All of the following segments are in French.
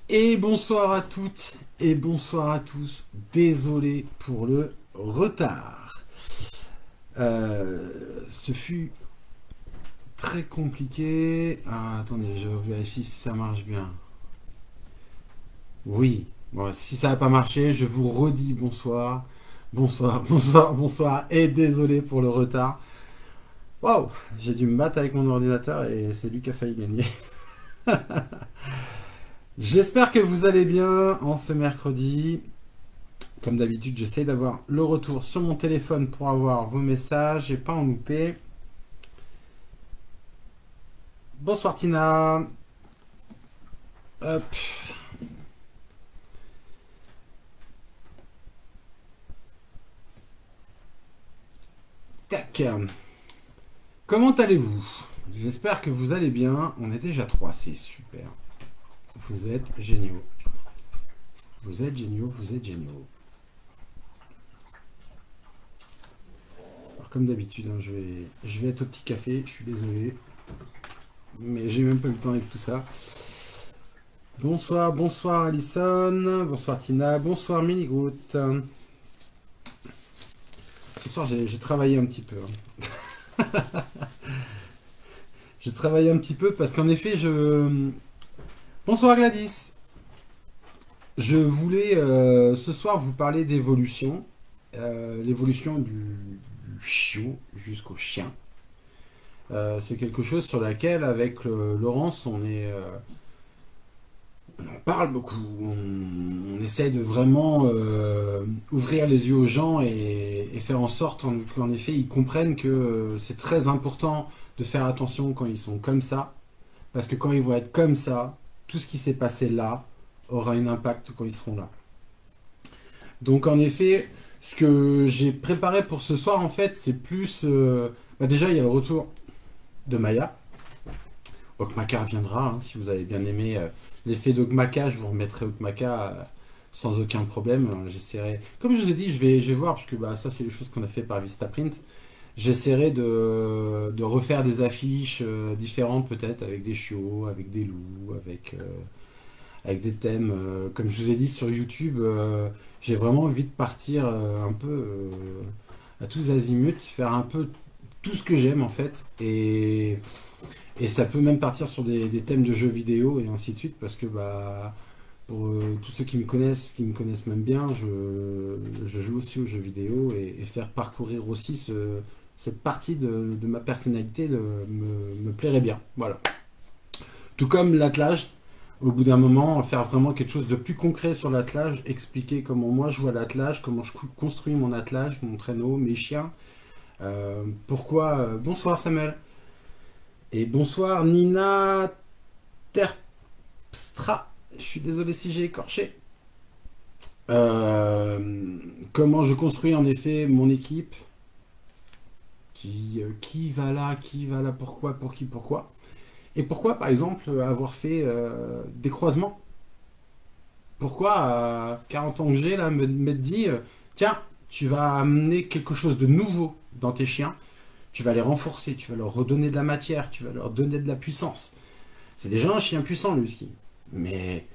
Et bonsoir à toutes et bonsoir à tous. Désolé pour le retard. Ce fut très compliqué. Ah, attendez, je vérifie si ça marche bien. Oui. Bon, si ça n'a pas marché, je vous redis bonsoir. Bonsoir, bonsoir, bonsoir. Et désolé pour le retard. Waouh, j'ai dû me battre avec mon ordinateur et c'est lui qui a failli gagner. J'espère que vous allez bien en ce mercredi. Comme d'habitude, j'essaie d'avoir le retour sur mon téléphone pour avoir vos messages et pas en louper. Bonsoir Tina. Hop. Tac. Comment allez-vous? J'espère que vous allez bien. On est déjà 3, c'est super. Vous êtes géniaux. Vous êtes géniaux, vous êtes géniaux. Alors comme d'habitude, hein, je vais être au petit café, je suis désolé. Mais j'ai même pas eu le temps avec tout ça. Bonsoir, bonsoir Alison. Bonsoir Tina. Bonsoir Minigroot. Ce soir, j'ai travaillé un petit peu. J'ai travaillé un petit peu parce qu'en effet, je... Bonsoir Gladys. Je voulais ce soir vous parler d'évolution. L'évolution du chiot jusqu'au chien. C'est quelque chose sur laquelle, avec Laurence, on en parle beaucoup. On essaie de vraiment ouvrir les yeux aux gens et faire en sorte qu'en effet, ils comprennent que c'est très important de faire attention quand ils sont comme ça. Parce que quand ils vont être comme ça, tout ce qui s'est passé là aura un impact quand ils seront là. Donc en effet, ce que j'ai préparé pour ce soir, en fait, c'est plus... déjà, il y a le retour de Maya. Okmaka reviendra, hein, si vous avez bien aimé l'effet d'Okmaka, je vous remettrai Okmaka sans aucun problème. J'essaierai... Comme je vous ai dit, je vais voir, parce que bah, ça, c'est les choses qu'on a fait par Vistaprint. J'essaierai de refaire des affiches différentes, peut-être, avec des chiots, avec des loups, avec des thèmes. Comme je vous ai dit sur YouTube, j'ai vraiment envie de partir un peu à tous azimuts, faire un peu tout ce que j'aime en fait. Et ça peut même partir sur des thèmes de jeux vidéo et ainsi de suite, parce que bah, pour tous ceux qui me connaissent même bien, je joue aussi aux jeux vidéo et faire parcourir aussi cette partie de ma personnalité me plairait bien. Voilà. Tout comme l'attelage, au bout d'un moment, faire vraiment quelque chose de plus concret sur l'attelage, expliquer comment moi je vois l'attelage, comment je construis mon attelage, mon traîneau, mes chiens. Pourquoi bonsoir Samuel. Et bonsoir Nina Terpstra. Je suis désolé si j'ai écorché. Comment je construis en effet mon équipe. Qui va là, pourquoi, pour qui, pourquoi. Et pourquoi, par exemple, avoir fait des croisements. Pourquoi, à 40 ans que j'ai, là, me dit, tiens, tu vas amener quelque chose de nouveau dans tes chiens, tu vas les renforcer, tu vas leur redonner de la matière, tu vas leur donner de la puissance. C'est déjà un chien puissant, le husky. Mais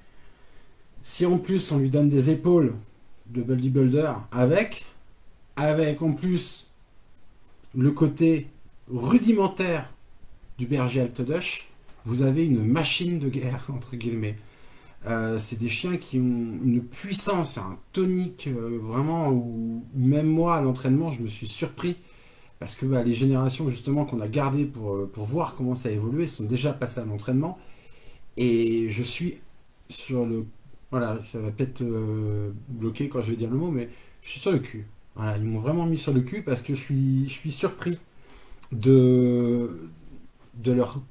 si en plus on lui donne des épaules de bodybuilder avec en plus le côté rudimentaire du berger Altodush, vous avez une machine de guerre, entre guillemets. C'est des chiens qui ont une puissance, un tonique, vraiment, où même moi, à l'entraînement, je me suis surpris. Parce que bah, les générations, justement, qu'on a gardées pour voir comment ça a évolué, sont déjà passées à l'entraînement. Et je suis sur le... Voilà, ça va peut-être bloquer quand je vais dire le mot, mais je suis sur le cul. Voilà, ils m'ont vraiment mis sur le cul parce que je suis surpris de, de leur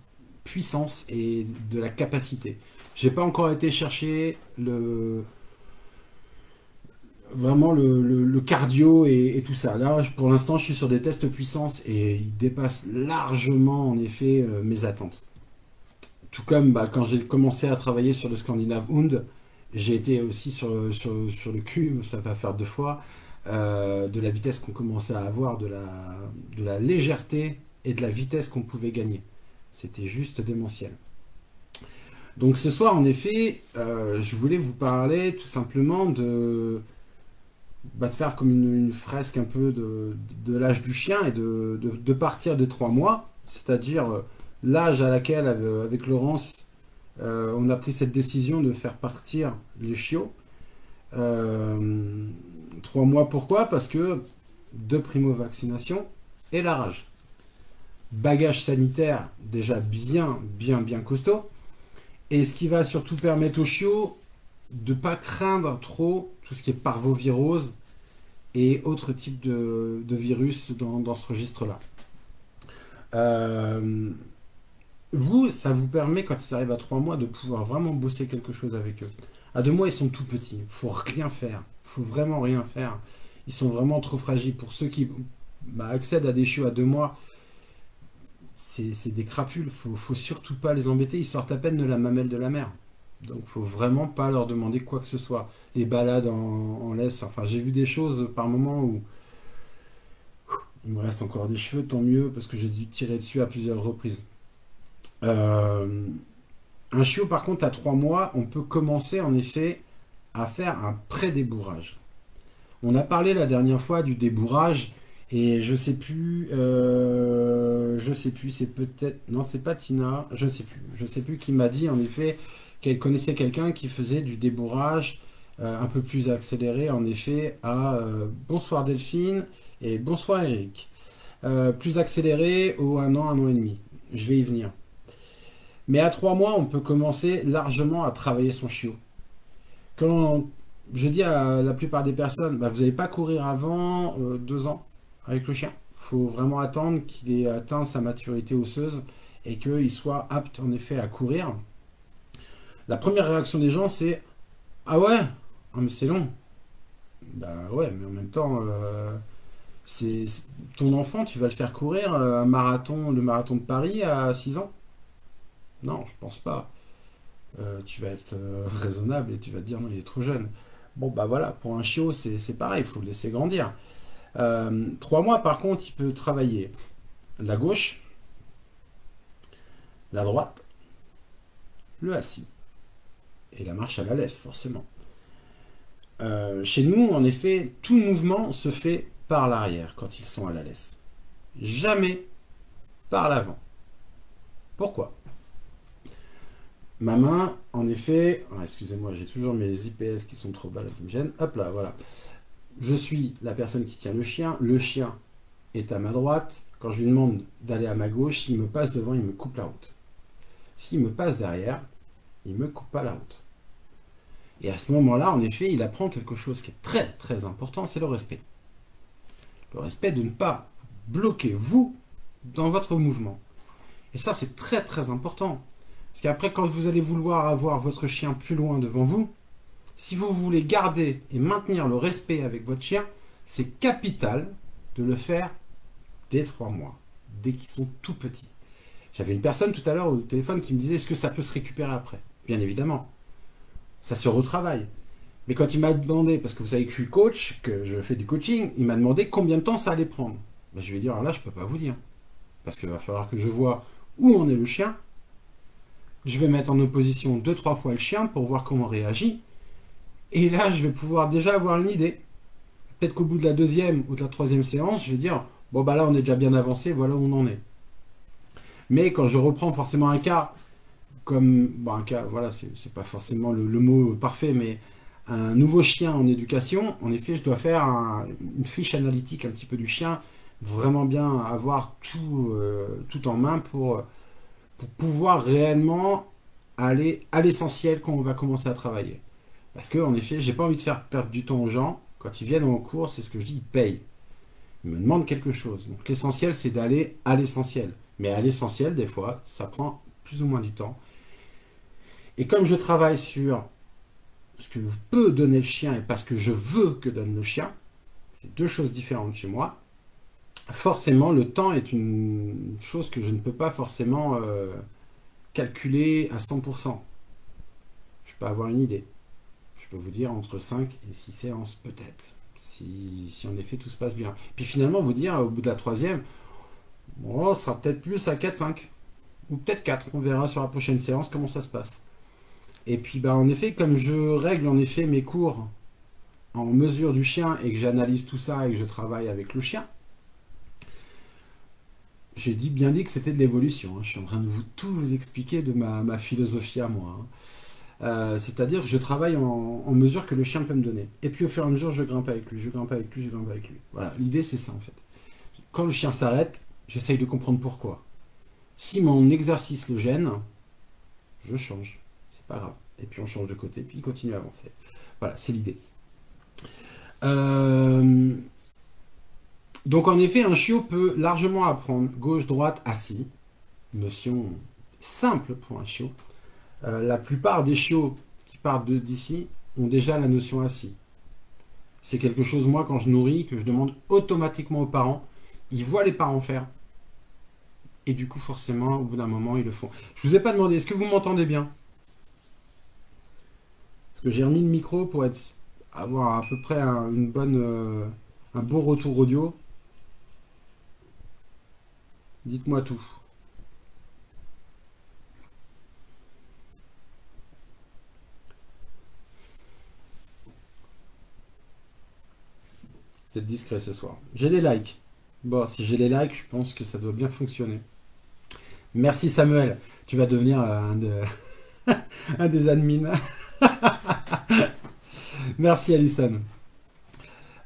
puissance et de la capacité. J'ai pas encore été chercher vraiment le cardio et tout ça. Là, pour l'instant, je suis sur des tests puissance et ils dépassent largement, en effet, mes attentes. Tout comme bah, quand j'ai commencé à travailler sur le Scandinave Hund, j'ai été aussi sur le cul, ça va faire 2 fois, de la vitesse qu'on commençait à avoir, de la légèreté et de la vitesse qu'on pouvait gagner. C'était juste démentiel. Donc ce soir, en effet, je voulais vous parler tout simplement de faire comme une fresque un peu de l'âge du chien et de partir des 3 mois, c'est-à-dire l'âge à laquelle, avec Laurence, on a pris cette décision de faire partir les chiots. 3 mois, pourquoi? Parce que 2 primo-vaccinations et la rage. Bagage sanitaire déjà bien costaud. Et ce qui va surtout permettre aux chiots de ne pas craindre trop tout ce qui est parvovirose et autres types de virus dans ce registre-là. Vous, ça vous permet, quand ils arrivent à 3 mois, de pouvoir vraiment bosser quelque chose avec eux. À 2 mois, ils sont tout petits. Il faut rien faire. Il faut vraiment rien faire. Ils sont vraiment trop fragiles. Pour ceux qui accèdent à des chiots à 2 mois, c'est des crapules. Faut surtout pas les embêter. Ils sortent à peine de la mamelle de la mère. Donc, faut vraiment pas leur demander quoi que ce soit. Les balades en laisse. Enfin, j'ai vu des choses par moment où il me reste encore des cheveux, tant mieux, parce que j'ai dû tirer dessus à plusieurs reprises. Un chiot, par contre, à 3 mois, on peut commencer en effet à faire un pré-débourrage. On a parlé la dernière fois du débourrage et je sais plus, c'est peut-être, non, c'est pas Tina, je sais plus qui m'a dit en effet qu'elle connaissait quelqu'un qui faisait du débourrage un peu plus accéléré en effet à bonsoir Delphine et bonsoir Eric. Plus accéléré au 1 an et demi. Je vais y venir. Mais à 3 mois, on peut commencer largement à travailler son chiot. Quand je dis à la plupart des personnes, vous n'allez pas courir avant 2 ans avec le chien. Il faut vraiment attendre qu'il ait atteint sa maturité osseuse et qu'il soit apte en effet à courir. La première réaction des gens, c'est ah ouais, mais c'est long. Ouais, mais en même temps, c'est ton enfant, tu vas le faire courir le marathon de Paris à 6 ans? Non, je pense pas. Tu vas être raisonnable et tu vas te dire non, il est trop jeune. Bon, voilà, pour un chiot, c'est pareil, il faut le laisser grandir. 3 mois, par contre, il peut travailler la gauche, la droite, le assis et la marche à la laisse, forcément. Chez nous, en effet, tout mouvement se fait par l'arrière quand ils sont à la laisse. Jamais par l'avant. Pourquoi? Ma main, en effet, excusez-moi, j'ai toujours mes IPS qui sont trop bas, qui me gênent. Hop là, voilà. Je suis la personne qui tient le chien est à ma droite. Quand je lui demande d'aller à ma gauche, s'il me passe devant, il me coupe la route. S'il me passe derrière, il me coupe pas la route. Et à ce moment-là, en effet, il apprend quelque chose qui est très très important, c'est le respect. Le respect de ne pas bloquer vous dans votre mouvement. Et ça, c'est très très important. Parce qu'après, quand vous allez vouloir avoir votre chien plus loin devant vous, si vous voulez garder et maintenir le respect avec votre chien, c'est capital de le faire dès 3 mois, dès qu'ils sont tout petits. J'avais une personne tout à l'heure au téléphone qui me disait est-ce que ça peut se récupérer après? Bien évidemment. Ça se retravaille. Mais quand il m'a demandé, parce que vous savez que je suis coach, que je fais du coaching, il m'a demandé combien de temps ça allait prendre. Je lui ai dit alors là, je ne peux pas vous dire. Parce qu'il va falloir que je vois où en est le chien. Je vais mettre en opposition 2-3 fois le chien pour voir comment il réagit. Et là, je vais pouvoir déjà avoir une idée. Peut-être qu'au bout de la 2e ou de la 3e séance, je vais dire, bon là, on est déjà bien avancé, voilà où on en est. Mais quand je reprends forcément un cas, comme, un cas, voilà, c'est pas forcément le mot parfait, mais un nouveau chien en éducation, en effet, je dois faire une fiche analytique un petit peu du chien, vraiment bien avoir tout en main pour pouvoir réellement aller à l'essentiel quand on va commencer à travailler. Parce que, en effet, j'ai pas envie de faire perdre du temps aux gens. Quand ils viennent en cours, c'est ce que je dis, ils payent. Ils me demandent quelque chose. Donc l'essentiel, c'est d'aller à l'essentiel. Mais à l'essentiel, des fois, ça prend plus ou moins du temps. Et comme je travaille sur ce que peut donner le chien et pas ce que je veux que donne le chien, c'est 2 choses différentes chez moi. Forcément, le temps est une chose que je ne peux pas forcément calculer à 100%. Je peux avoir une idée. Je peux vous dire entre 5 et 6 séances, peut-être. Si en effet tout se passe bien. Puis finalement, vous dire au bout de la 3e, bon, ça sera peut-être plus à 4-5. Ou peut-être 4. On verra sur la prochaine séance comment ça se passe. Et puis, bah, en effet, comme je règle en effet mes cours en mesure du chien et que j'analyse tout ça et que je travaille avec le chien, j'ai bien dit que c'était de l'évolution, hein. Je suis en train de tout vous expliquer de ma philosophie à moi, hein. C'est-à-dire que je travaille en mesure que le chien peut me donner. Et puis au fur et à mesure, je grimpe avec lui, je grimpe avec lui, je grimpe avec lui. Voilà, l'idée c'est ça en fait. Quand le chien s'arrête, j'essaye de comprendre pourquoi. Si mon exercice le gêne, je change. C'est pas grave. Et puis on change de côté, puis il continue à avancer. Voilà, c'est l'idée. Euh, Donc en effet, un chiot peut largement apprendre gauche, droite, assis. Notion simple pour un chiot. La plupart des chiots qui partent d'ici ont déjà la notion assis. C'est quelque chose, moi, quand je nourris, que je demande automatiquement aux parents. Ils voient les parents faire. Et du coup, forcément, au bout d'un moment, ils le font. Je vous ai pas demandé, est-ce que vous m'entendez bien? Parce que j'ai remis le micro pour avoir à peu près un bon retour audio. Dites-moi tout. C'est discret ce soir. J'ai des likes. Bon, si j'ai les likes, je pense que ça doit bien fonctionner. Merci Samuel. Tu vas devenir un des admins. Merci Alison.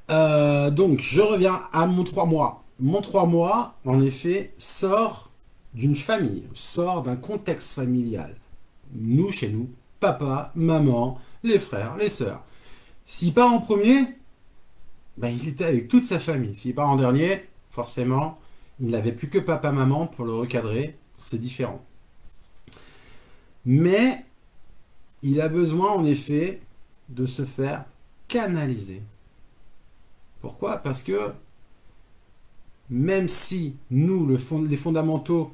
Donc, je reviens à mon 3 mois. Mon 3 mois, en effet, sort d'une famille, sort d'un contexte familial. Nous, chez nous, papa, maman, les frères, les sœurs. S'il part en premier, ben, il était avec toute sa famille. S'il part en dernier, forcément, il n'avait plus que papa, maman pour le recadrer. C'est différent. Mais il a besoin, en effet, de se faire canaliser. Pourquoi? Parce que même si nous, les fondamentaux,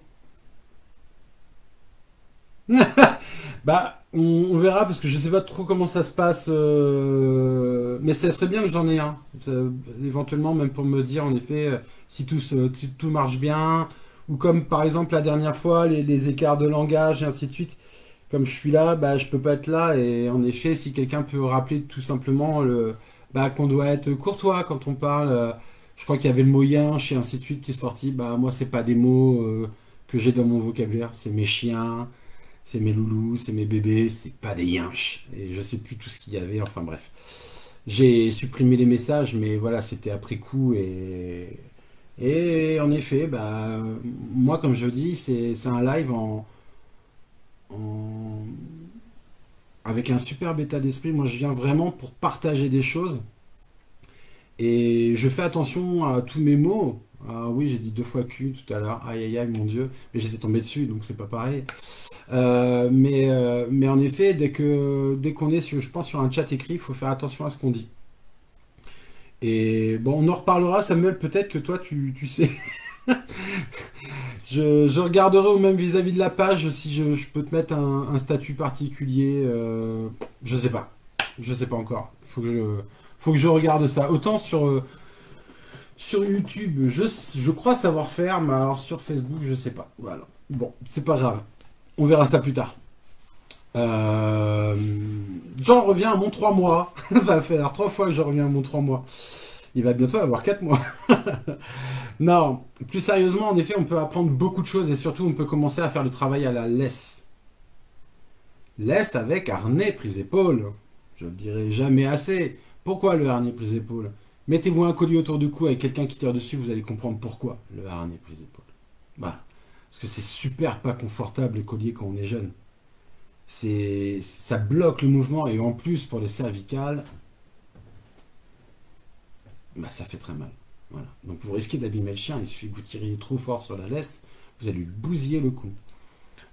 bah, on verra parce que je sais pas trop comment ça se passe, mais ça serait bien que j'en ai un. Éventuellement, même pour me dire, en effet, si tout marche bien, ou comme par exemple la dernière fois, les écarts de langage et ainsi de suite. Comme je suis là, bah, je peux pas être là. Et en effet, si quelqu'un peut rappeler tout simplement bah, qu'on doit être courtois quand on parle. Je crois qu'il y avait le mot yinche et ainsi de suite qui est sorti. Bah, moi, c'est pas des mots que j'ai dans mon vocabulaire. C'est mes chiens, c'est mes loulous, c'est mes bébés. C'est pas des yinches. Et je sais plus tout ce qu'il y avait. Enfin bref. J'ai supprimé les messages, mais voilà, c'était après coup. Et en effet, bah, moi, comme je dis, c'est un live en- avec un superbe état d'esprit. Moi, je viens vraiment pour partager des choses. Et je fais attention à tous mes mots. Ah oui, j'ai dit 2 fois Q tout à l'heure. Aïe aïe aïe, mon Dieu. Mais j'étais tombé dessus, donc c'est pas pareil. Mais en effet, dès qu'on est, je pense, sur un chat écrit, il faut faire attention à ce qu'on dit. Et bon, on en reparlera, Samuel. Peut-être que toi, tu sais. Je regarderai ou même vis-à-vis de la page si je peux te mettre un statut particulier. Je sais pas. Je sais pas encore. Faut que je regarde ça. Autant sur YouTube, je crois savoir faire, mais alors sur Facebook, je sais pas. Voilà. Bon, c'est pas grave. On verra ça plus tard. Euh, J'en reviens à mon 3 mois. Ça va faire 3 fois que je reviens à mon 3 mois. Il va bientôt avoir 4 mois. Non, plus sérieusement, en effet, on peut apprendre beaucoup de choses et surtout, on peut commencer à faire le travail à la laisse. Laisse avec harnais prise-épaule. Je ne le dirai jamais assez. Pourquoi le harnais prise-épaule? Mettez-vous un collier autour du cou avec quelqu'un qui tire dessus, vous allez comprendre pourquoi le harnais prise-épaule. Voilà. Parce que c'est super pas confortable le collier quand on est jeune. Ça bloque le mouvement et en plus pour les cervicales, bah, ça fait très mal. Voilà. Donc vous risquez d'abîmer le chien, il suffit que vous tiriez trop fort sur la laisse, vous allez lui bousiller le cou.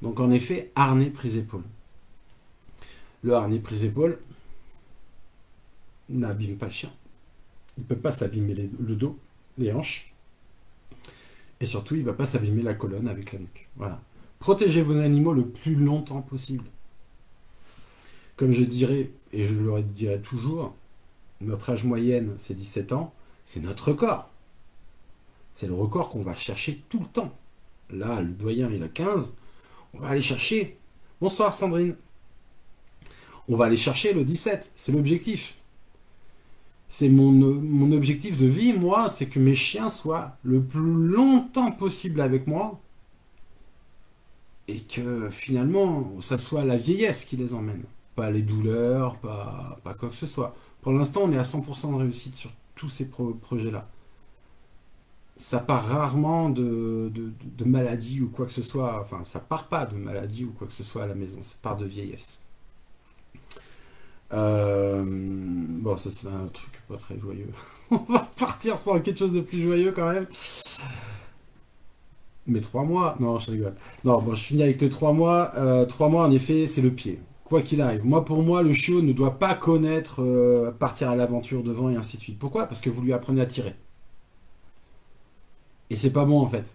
Donc en effet, harnais prise-épaule. Le harnais prise-épaule n'abîme pas le chien. Il ne peut pas s'abîmer le dos, les hanches, et surtout il ne va pas s'abîmer la colonne avec la nuque. Voilà. Protégez vos animaux le plus longtemps possible. Comme je dirais, et je le dirai toujours, notre âge moyenne c'est 17 ans, c'est notre record. C'est le record qu'on va chercher tout le temps. Là, le doyen il a 15, on va aller chercher. Bonsoir Sandrine. On va aller chercher le 17, c'est l'objectif. C'est mon objectif de vie, moi, c'est que mes chiens soient le plus longtemps possible avec moi et que finalement, ça soit la vieillesse qui les emmène. Pas les douleurs, pas quoi que ce soit. Pour l'instant, on est à 100% de réussite sur tous ces projets-là. Ça part rarement de maladie ou quoi que ce soit. Enfin, ça part pas de maladie ou quoi que ce soit à la maison. Ça part de vieillesse. Bon, ça c'est un truc pas très joyeux. On va partir sur quelque chose de plus joyeux quand même. Mais 3 mois? Non, je rigole. Non, bon, je finis avec les 3 mois. 3 mois, en effet, c'est le pied. Quoi qu'il arrive. Moi, pour moi, le chiot ne doit pas connaître partir à l'aventure devant et ainsi de suite. Pourquoi? Parce que vous lui apprenez à tirer. Et c'est pas bon en fait.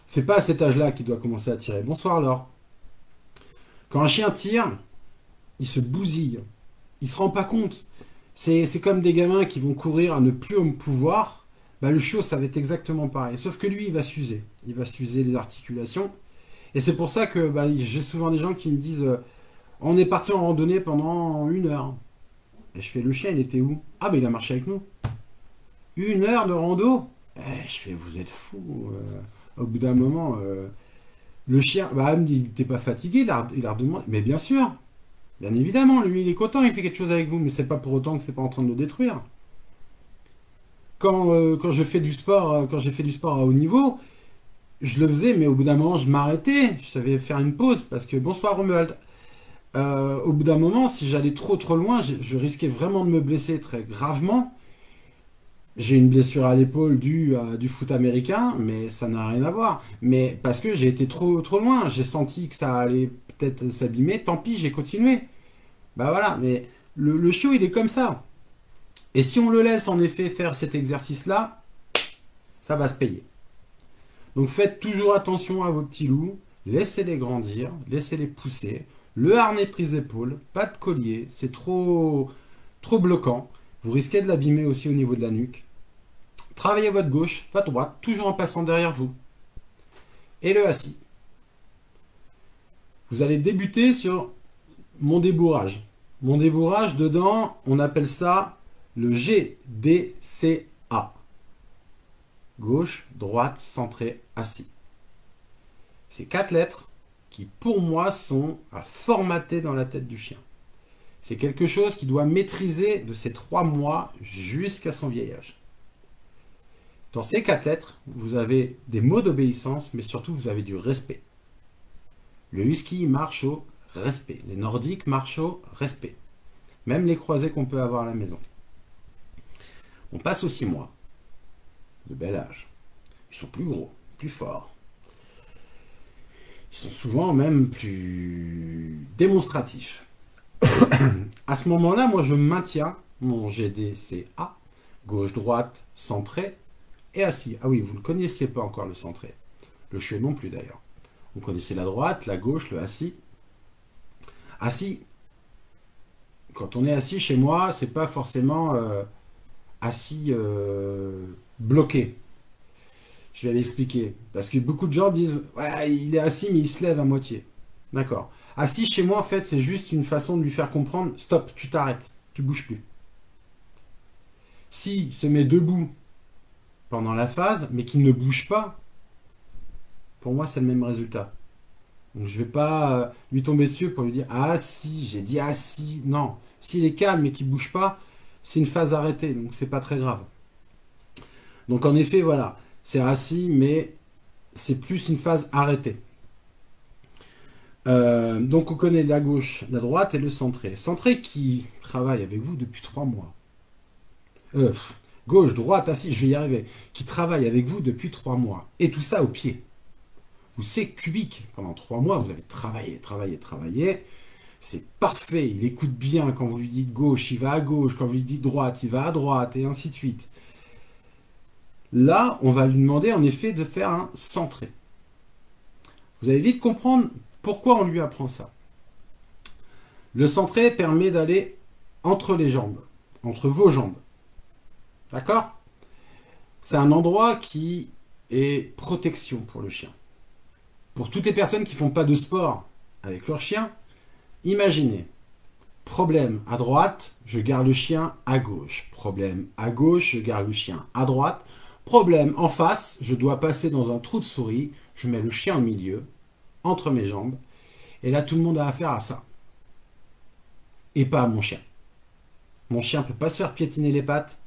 C'est pas à cet âge-là qu'il doit commencer à tirer. Bonsoir Laure. Quand un chien tire, il se bousille. Il se rend pas compte. C'est comme des gamins qui vont courir à ne plus au pouvoir. Bah, le chiot, ça va être exactement pareil. Sauf que lui, il va s'user. Il va s'user les articulations. Et c'est pour ça que bah, j'ai souvent des gens qui me disent on est parti en randonnée pendant 1 heure. Et je fais le chien, il était où? Ah, bah il a marché avec nous. 1 heure de rando? Je fais vous êtes fou. Au bout d'un moment, le chien, bah, elle me dit t'es pas fatigué? Il a redemandé. Mais bien sûr. Bien évidemment, lui, il est content, il fait quelque chose avec vous, mais c'est pas pour autant que c'est pas en train de le détruire. Quand je fais du sport, quand j'ai fait du sport à haut niveau, je le faisais, mais au bout d'un moment, je m'arrêtais. Je savais faire une pause parce que bonsoir Romuald. Au bout d'un moment, si j'allais trop loin, je risquais vraiment de me blesser très gravement. J'ai une blessure à l'épaule due à du foot américain, mais ça n'a rien à voir. Mais parce que j'ai été trop loin, j'ai senti que ça allait peut-être s'abîmer. Tant pis, j'ai continué. Bah voilà, mais le chiot, il est comme ça. Et si on le laisse en effet faire cet exercice-là, ça va se payer. Donc faites toujours attention à vos petits loups, laissez-les grandir, laissez-les pousser. Le harnais prise épaule, pas de collier, c'est trop bloquant. Vous risquez de l'abîmer aussi au niveau de la nuque. Travaillez votre gauche, votre droite, toujours en passant derrière vous. Et le assis. Vous allez débuter sur mon débourrage. Mon débourrage, dedans, on appelle ça le GDCA. Gauche, droite, centré, assis. C'est 4 lettres qui, pour moi, sont à formater dans la tête du chien. C'est quelque chose qu'il doit maîtriser de ces 3 mois jusqu'à son vieil âge. Dans ces 4 lettres, vous avez des mots d'obéissance, mais surtout, vous avez du respect. Le husky marche au respect. Les nordiques marchent au respect. Même les croisés qu'on peut avoir à la maison. On passe aux 6 mois. De bel âge. Ils sont plus gros, plus forts. Ils sont souvent même plus démonstratifs. À ce moment-là, moi, je maintiens mon GDCA, gauche-droite, centré et assis. Ah oui, vous ne connaissiez pas encore le centré. Le chiot non plus, d'ailleurs. Vous connaissez la droite, la gauche, le assis. Assis, quand on est assis chez moi, c'est pas forcément assis bloqué. Je vais l'expliquer. Parce que beaucoup de gens disent ouais, il est assis, mais il se lève à moitié. D'accord. Assis chez moi, en fait, c'est juste une façon de lui faire comprendre stop, tu t'arrêtes, tu bouges plus. S'il se met debout pendant la phase, mais qu'il ne bouge pas, pour moi, c'est le même résultat. Donc, je ne vais pas lui tomber dessus pour lui dire ah si, j'ai dit ah si. Non. S'il est calme et qu'il ne bouge pas, c'est une phase arrêtée, donc c'est pas très grave. Donc en effet, voilà, c'est assis, mais c'est plus une phase arrêtée. Donc on connaît la gauche, la droite et le centré. Centré qui travaille avec vous depuis 3 mois. Gauche, droite, assis, je vais y arriver. Qui travaille avec vous depuis 3 mois. Et tout ça au pied. Vous c'est cubique. Pendant 3 mois, vous avez travaillé. C'est parfait. Il écoute bien. Quand vous lui dites gauche, il va à gauche. Quand vous lui dites droite, il va à droite. Et ainsi de suite. Là, on va lui demander en effet de faire un centré. Vous allez vite comprendre pourquoi on lui apprend ça. Le centré permet d'aller entre les jambes, entre vos jambes. D'accord? C'est un endroit qui est protection pour le chien. Pour toutes les personnes qui ne font pas de sport avec leur chien, imaginez, Problème à droite, je garde le chien à gauche. Problème à gauche, je garde le chien à droite. Problème en face, je dois passer dans un trou de souris. Je mets le chien au milieu, entre mes jambes. Et là, tout le monde a affaire à ça. Et pas à mon chien. Mon chien ne peut pas se faire piétiner les pattes,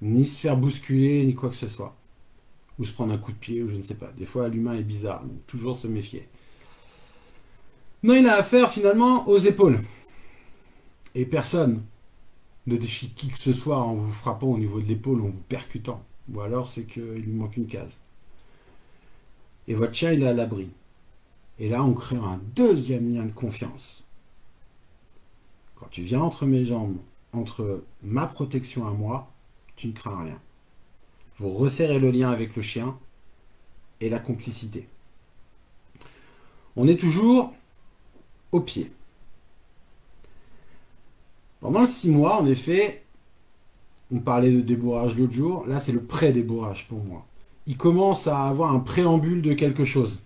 ni se faire bousculer, ni quoi que ce soit. Ou se prendre un coup de pied, ou je ne sais pas. Des fois, l'humain est bizarre, donc toujours se méfier. Non, il a affaire finalement aux épaules. Et personne ne défie qui que ce soit en vous frappant au niveau de l'épaule ou en vous percutant. Ou alors c'est qu'il lui manque une case. Et votre chien, il est à l'abri. Et là, on crée un deuxième lien de confiance. Quand tu viens entre mes jambes, entre ma protection à moi, tu ne crains rien. Vous resserrez le lien avec le chien et la complicité. On est toujours au pied. Pendant le 6 mois, en effet, on parlait de débourrage l'autre jour, là c'est le pré-débourrage pour moi. Il commence à avoir un préambule de quelque chose.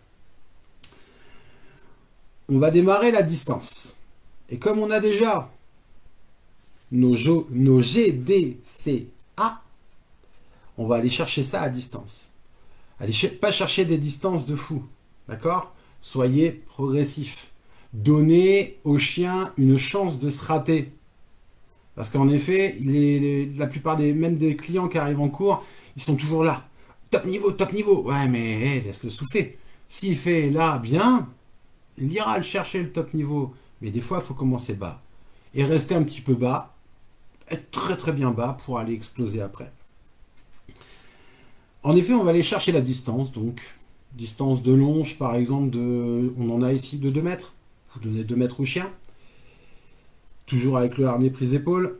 On va démarrer la distance. Et comme on a déjà nos GDCA, on va aller chercher ça à distance. Allez pas chercher des distances de fou. D'accord? Soyez progressif. Donnez au chien une chance de se rater. Parce qu'en effet, la plupart même des clients qui arrivent en cours, ils sont toujours là. Top niveau, top niveau. Ouais, mais laisse-le souffler. S'il fait là bien, il ira le chercher le top niveau. Mais des fois, il faut commencer bas. Et rester un petit peu bas, être très très bien bas pour aller exploser après. En effet, on va aller chercher la distance. Donc, distance de longe, par exemple, on en a ici de 2 mètres. Vous donnez 2 mètres au chien. Toujours avec le harnais prise-épaule.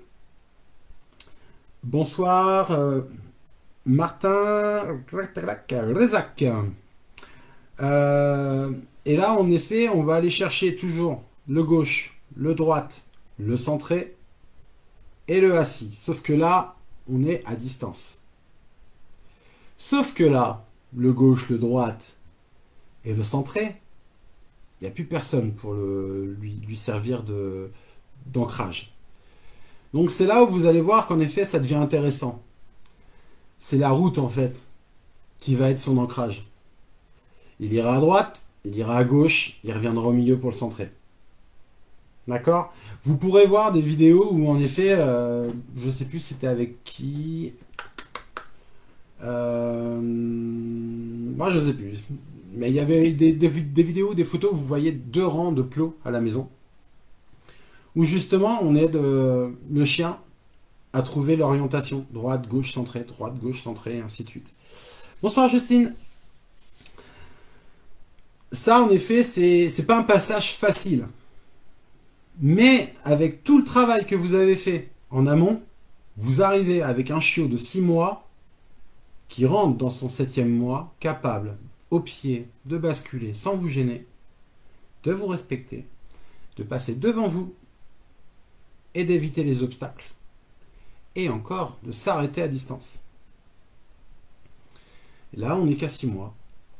Bonsoir, Martin Rezac. Et là, en effet, on va aller chercher toujours le gauche, le droite, le centré et le assis. Sauf que là, on est à distance. Sauf que là, le gauche, le droite et le centré, il n'y a plus personne pour lui servir d'ancrage. Donc c'est là où vous allez voir qu'en effet ça devient intéressant. C'est la route en fait qui va être son ancrage. Il ira à droite, il ira à gauche, il reviendra au milieu pour le centrer. D'accord? Vous pourrez voir des vidéos où en effet, je sais plus c'était avec qui. Moi je sais plus. Mais il y avait des vidéos, des photos où vous voyez 2 rangs de plots à la maison. Où justement on aide le chien à trouver l'orientation. Droite, gauche, centrée, droite, gauche, centrée, et ainsi de suite. Bonsoir Justine. Ça en effet, c'est pas un passage facile. Mais avec tout le travail que vous avez fait en amont, vous arrivez avec un chiot de 6 mois qui rentre dans son 7e mois, capable, au pied, de basculer sans vous gêner, de vous respecter, de passer devant vous, et d'éviter les obstacles. Et encore, de s'arrêter à distance. Et là, on n'est qu'à 6 mois.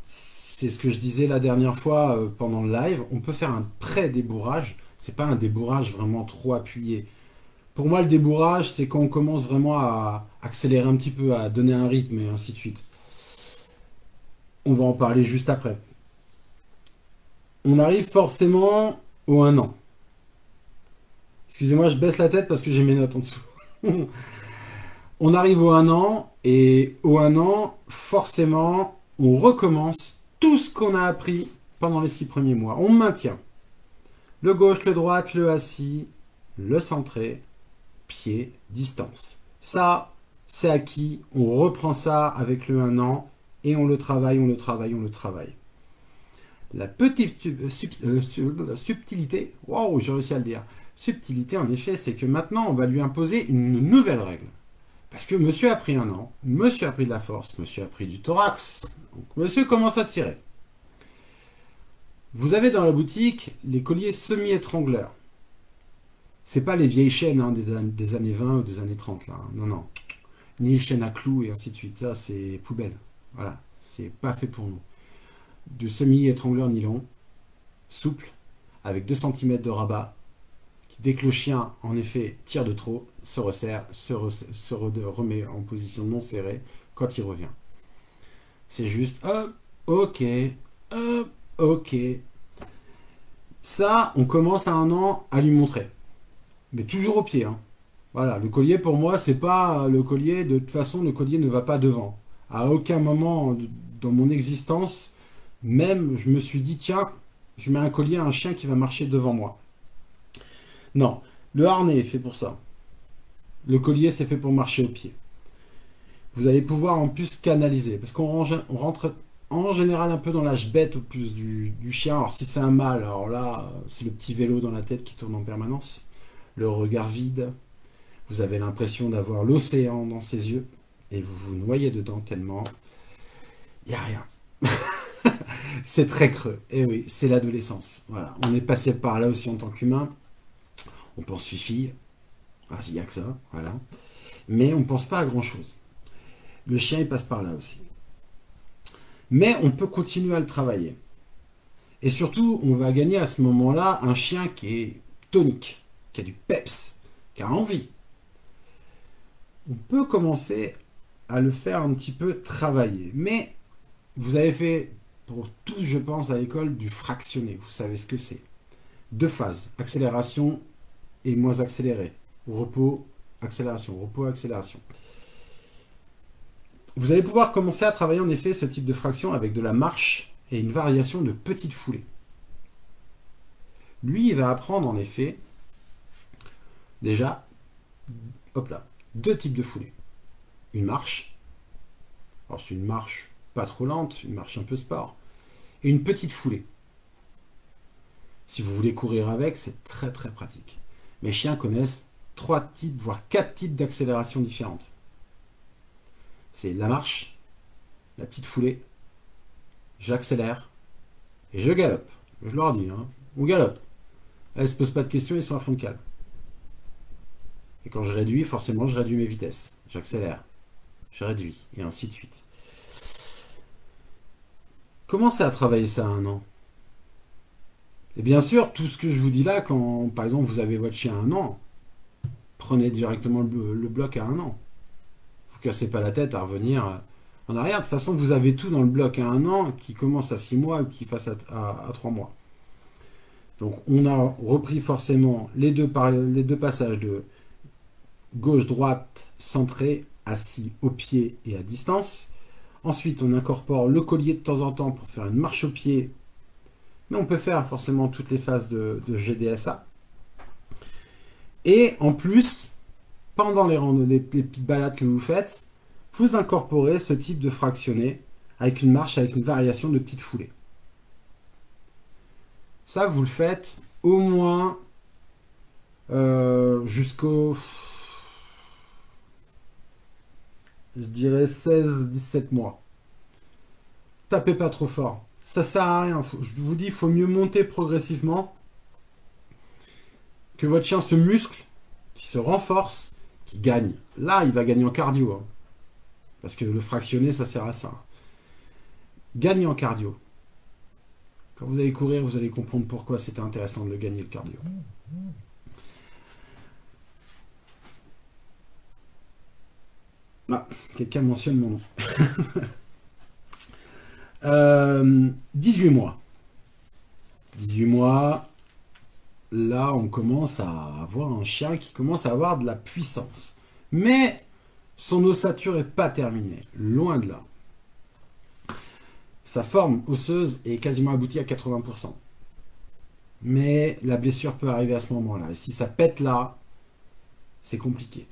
C'est ce que je disais la dernière fois pendant le live. On peut faire un pré-débourrage. C'est pas un débourrage vraiment trop appuyé. Pour moi, le débourrage, c'est quand on commence vraiment à accélérer un petit peu, à donner un rythme et ainsi de suite. On va en parler juste après. On arrive forcément au 1 an. Excusez-moi, je baisse la tête parce que j'ai mes notes en dessous. On arrive au 1 an, et au 1 an, forcément, on recommence tout ce qu'on a appris pendant les 6 premiers mois. On maintient le gauche, le droite, le assis, le centré, pied, distance. Ça, c'est acquis. On reprend ça avec le 1 an, et on le travaille, on le travaille, on le travaille. La petite subtilité, waouh, j'ai réussi à le dire. Subtilité, en effet, c'est que maintenant, on va lui imposer une nouvelle règle. Parce que monsieur a pris 1 an, monsieur a pris de la force, monsieur a pris du thorax, donc monsieur commence à tirer. Vous avez dans la boutique les colliers semi-étrangleurs. C'est pas les vieilles chaînes hein, des années 20 ou des années 30, là. Non, non. Ni les chaînes à clous et ainsi de suite. Ça, c'est poubelle. Voilà. C'est pas fait pour nous. De semi-étrangleur nylon, souple, avec 2 cm de rabat, dès que le chien, en effet, tire de trop, se resserre, remet en position non serrée quand il revient. C'est juste, hop, ok. Ça, on commence à 1 an à lui montrer. Mais toujours au pied. Hein. Voilà, le collier, pour moi, c'est pas le collier. De toute façon, le collier ne va pas devant. À aucun moment dans mon existence, même, je me suis dit, tiens, je mets un collier à un chien qui va marcher devant moi. Non, le harnais est fait pour ça. Le collier, c'est fait pour marcher au pied. Vous allez pouvoir en plus canaliser, parce qu'on rentre en général un peu dans l'âge bête au plus du chien. Alors si c'est un mâle, alors là, c'est le petit vélo dans la tête qui tourne en permanence. Le regard vide. Vous avez l'impression d'avoir l'océan dans ses yeux. Et vous vous noyez dedans tellement il n'y a rien. C'est très creux. Et oui, c'est l'adolescence. Voilà. On est passé par là aussi en tant qu'humain. On pense fille. Ah, il n'y a que ça. Voilà. Mais on ne pense pas à grand chose. Le chien, il passe par là aussi. Mais on peut continuer à le travailler. Et surtout, on va gagner à ce moment-là un chien qui est tonique, qui a du peps, qui a envie. On peut commencer à le faire un petit peu travailler. Mais vous avez fait, pour tous, je pense, à l'école, du fractionné. Vous savez ce que c'est. 2 phases, accélération et moins accéléré. Repos, accélération, repos, accélération. Vous allez pouvoir commencer à travailler en effet ce type de fraction avec de la marche et une variation de petites foulées. Lui, il va apprendre en effet déjà, hop là, 2 types de foulées. Une marche, alors c'est une marche pas trop lente, une marche un peu sport, et une petite foulée. Si vous voulez courir avec, c'est très très pratique. Mes chiens connaissent 3 types, voire 4 types d'accélération différentes. C'est la marche, la petite foulée, j'accélère et je galope. Je leur dis, hein, on galope. Elles ne se posent pas de questions, ils sont à fond de cale. Et quand je réduis, forcément, je réduis mes vitesses. J'accélère, je réduis, et ainsi de suite. Commencez à travailler ça à 1 an. Et bien sûr, tout ce que je vous dis là, quand par exemple vous avez votre chien à 1 an, prenez directement le bloc à 1 an. Vous ne cassez pas la tête à revenir en arrière. De toute façon, vous avez tout dans le bloc à 1 an qui commence à 6 mois ou qui passe à 3 mois. Donc on a repris forcément les deux passages de gauche-droite centré, assis au pied et à distance. Ensuite, on incorpore le collier de temps en temps pour faire une marche au pied. Mais on peut faire forcément toutes les phases de GDSA. Et en plus, pendant les petites balades que vous faites, vous incorporez ce type de fractionné avec une marche, avec une variation de petites foulées. Ça, vous le faites au moins jusqu'au, je dirais 16-17 mois. Tapez pas trop fort. Ça sert à rien. Je vous dis, il faut mieux monter progressivement. Que votre chien se muscle, qu'il se renforce, qu'il gagne. Là, il va gagner en cardio. Hein. Parce que le fractionné, ça sert à ça. Gagner en cardio. Quand vous allez courir, vous allez comprendre pourquoi c'était intéressant de le gagner, le cardio. Ah, quelqu'un mentionne mon nom. 18 mois. 18 mois, là, on commence à avoir un chien qui commence à avoir de la puissance. Mais son ossature n'est pas terminée. Loin de là. Sa forme osseuse est quasiment aboutie à 80%. Mais la blessure peut arriver à ce moment-là. Et si ça pète là, c'est compliqué.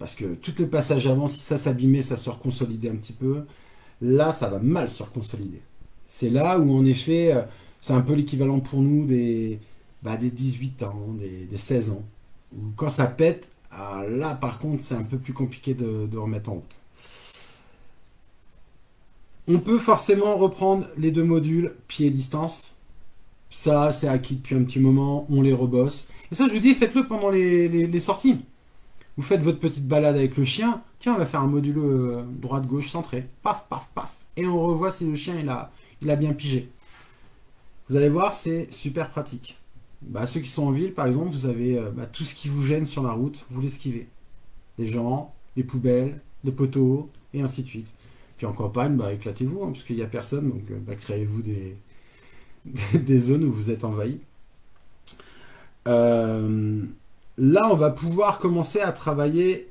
Parce que tout le passage avant, si ça s'abîmait, ça se reconsolidait un petit peu. Là, ça va mal se reconsolider. C'est là où, en effet, c'est un peu l'équivalent pour nous des 18 ans, des 16 ans. Où quand ça pète, là, par contre, c'est un peu plus compliqué de remettre en route. On peut forcément reprendre les 2 modules pied et distance. Ça, c'est acquis depuis un petit moment. On les rebosse. Et ça, je vous dis, faites-le pendant les sorties. Vous faites votre petite balade avec le chien. Tiens, on va faire un module droite-gauche centré. Paf, paf, paf. Et on revoit si le chien il a bien pigé. Vous allez voir, c'est super pratique. Bah, ceux qui sont en ville, par exemple, vous avez tout ce qui vous gêne sur la route, vous l'esquivez. Les gens, les poubelles, les poteaux, et ainsi de suite. Puis en campagne, bah, éclatez-vous, hein, parce qu'il n'y a personne, donc créez-vous des zones où vous êtes envahi. Euh, Là, on va pouvoir commencer à travailler.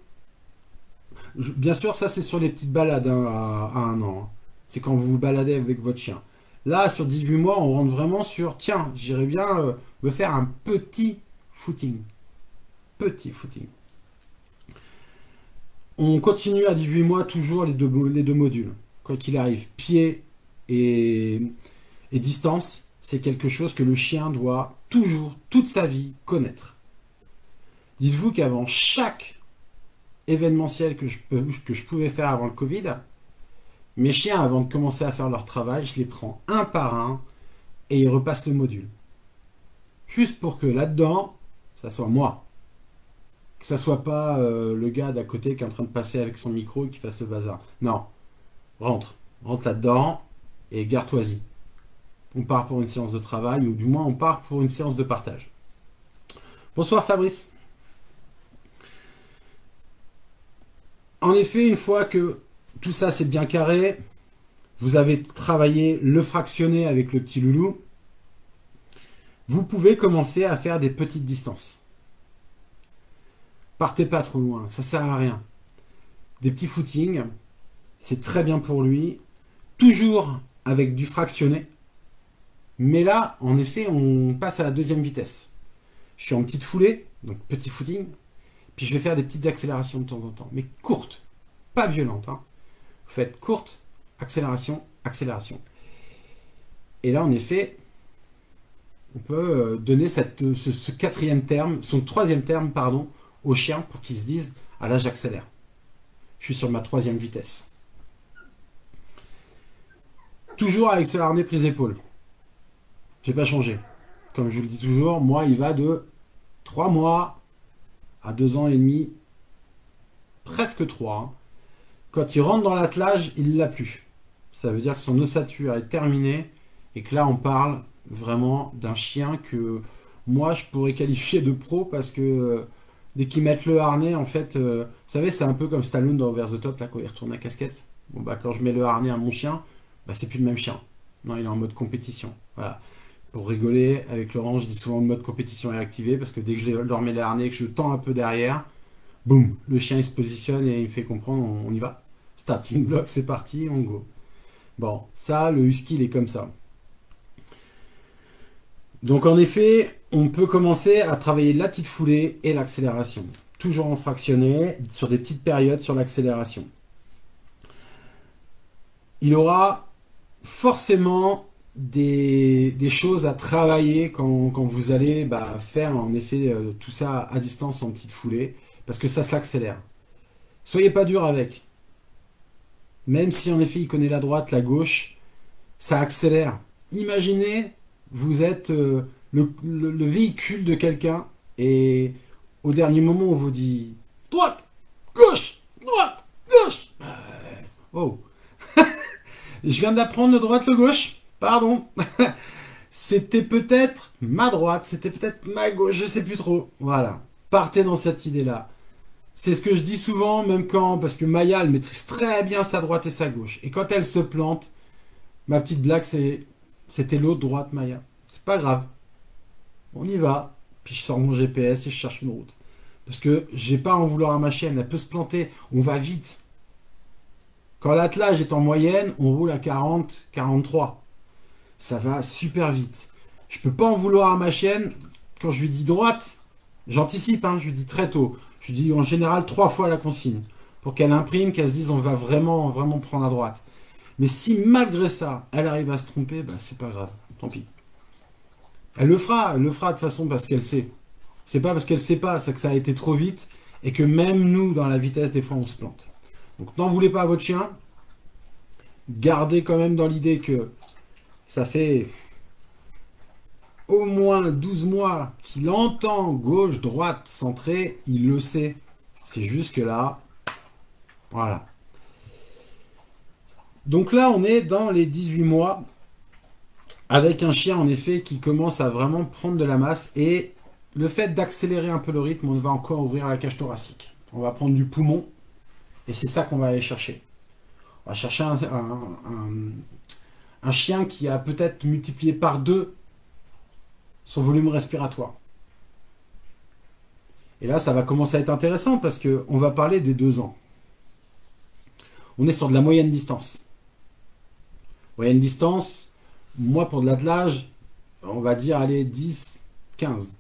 Bien sûr, ça c'est sur les petites balades hein, à 1 an, hein. C'est quand vous vous baladez avec votre chien. Là, sur 18 mois, on rentre vraiment sur, tiens, j'irais bien me faire un petit footing. Petit footing. On continue à 18 mois toujours les deux modules. Quoi qu'il arrive, pied et, et distance, c'est quelque chose que le chien doit toujours, toute sa vie, connaître. Dites-vous qu'avant chaque événementiel que je pouvais faire avant le Covid, mes chiens, avant de commencer à faire leur travail, je les prends un par un et ils repassent le module. Juste pour que là-dedans, ça soit moi. Que ça soit pas le gars d'à côté qui est en train de passer avec son micro et qui fasse ce bazar. Non, rentre. Rentre là-dedans et garde-toi-y. On part pour une séance de travail ou du moins on part pour une séance de partage. Bonsoir Fabrice. En effet, une fois que tout ça c'est bien carré, vous avez travaillé le fractionné avec le petit loulou, vous pouvez commencer à faire des petites distances. Partez pas trop loin, ça sert à rien. Des petits footings, c'est très bien pour lui, toujours avec du fractionné. Mais là, en effet, on passe à la deuxième vitesse. Je suis en petite foulée, donc petit footing, puis je vais faire des petites accélérations de temps en temps, mais courtes, pas violentes, hein. Vous faites courte, accélération, accélération. Et là, en effet, on peut donner ce quatrième terme, son troisième terme, pardon, au chien pour qu'il se dise, ah là, j'accélère. Je suis sur ma troisième vitesse. Toujours avec ce harnais prise épaule. Je n'ai pas changé. Comme je vous le dis toujours, moi, il va de 3 mois à 2 ans et demi, presque 3. Hein. Quand il rentre dans l'attelage, il ne l'a plus. Ça veut dire que son ossature est terminée et que là, on parle vraiment d'un chien que moi, je pourrais qualifier de pro parce que dès qu'ils mettent le harnais, en fait, vous savez, c'est un peu comme Stallone dans Over the Top, là, quand il retourne la casquette. Bon, bah, quand je mets le harnais à mon chien, bah, c'est plus le même chien. Non, il est en mode compétition. Voilà. Pour rigoler, avec Laurent, je dis souvent le mode compétition est activé parce que dès que je leur mets le harnais et que je tends un peu derrière, boum, le chien il se positionne et il me fait comprendre, on y va. Starting block, c'est parti, on go. Bon, ça, le husky, il est comme ça. Donc en effet, on peut commencer à travailler la petite foulée et l'accélération. Toujours en fractionné, sur des petites périodes sur l'accélération. Il aura forcément des choses à travailler quand vous allez faire en effet tout ça à distance en petite foulée, parce que ça s'accélère. Soyez pas dur avec. Même si en effet il connaît la droite, la gauche, ça accélère. Imaginez, vous êtes le véhicule de quelqu'un et au dernier moment on vous dit droite, gauche, droite, gauche. Oh, je viens d'apprendre le droite, le gauche. Pardon. C'était peut-être ma droite, c'était peut-être ma gauche, je sais plus trop. Voilà. Partez dans cette idée-là. C'est ce que je dis souvent, même quand, parce que Maya, elle maîtrise très bien sa droite et sa gauche. Et quand elle se plante, ma petite blague, c'était l'autre droite, Maya. C'est pas grave. On y va. Puis je sors mon GPS et je cherche une route. Parce que j'ai pas à en vouloir à ma chienne, elle peut se planter. On va vite. Quand l'attelage est en moyenne, on roule à 40, 43. Ça va super vite. Je peux pas en vouloir à ma chienne. Quand je lui dis droite, j'anticipe, hein, je lui dis très tôt. Je lui dis en général 3 fois la consigne. Pour qu'elle imprime, qu'elle se dise on va vraiment, vraiment prendre à droite. Mais si malgré ça, elle arrive à se tromper, bah c'est pas grave. Tant pis. Elle le fera de toute façon parce qu'elle sait. C'est pas parce qu'elle sait pas, c'est que ça a été trop vite et que même nous, dans la vitesse, des fois on se plante. Donc n'en voulez pas à votre chien. Gardez quand même dans l'idée que ça fait au moins 12 mois qu'il entend gauche, droite, centré, il le sait. C'est juste que là, voilà. Donc là, on est dans les 18 mois. avec un chien en effet qui commence à vraiment prendre de la masse, et le fait d'accélérer un peu le rythme, on va encore ouvrir la cage thoracique. On va prendre du poumon, et c'est ça qu'on va aller chercher. On va chercher un chien qui a peut-être multiplié par 2 son volume respiratoire. Et là, ça va commencer à être intéressant parce qu'on va parler des 2 ans. On est sur de la moyenne distance. Moyenne distance, moi pour de l'attelage, on va dire, allez, 10, 15.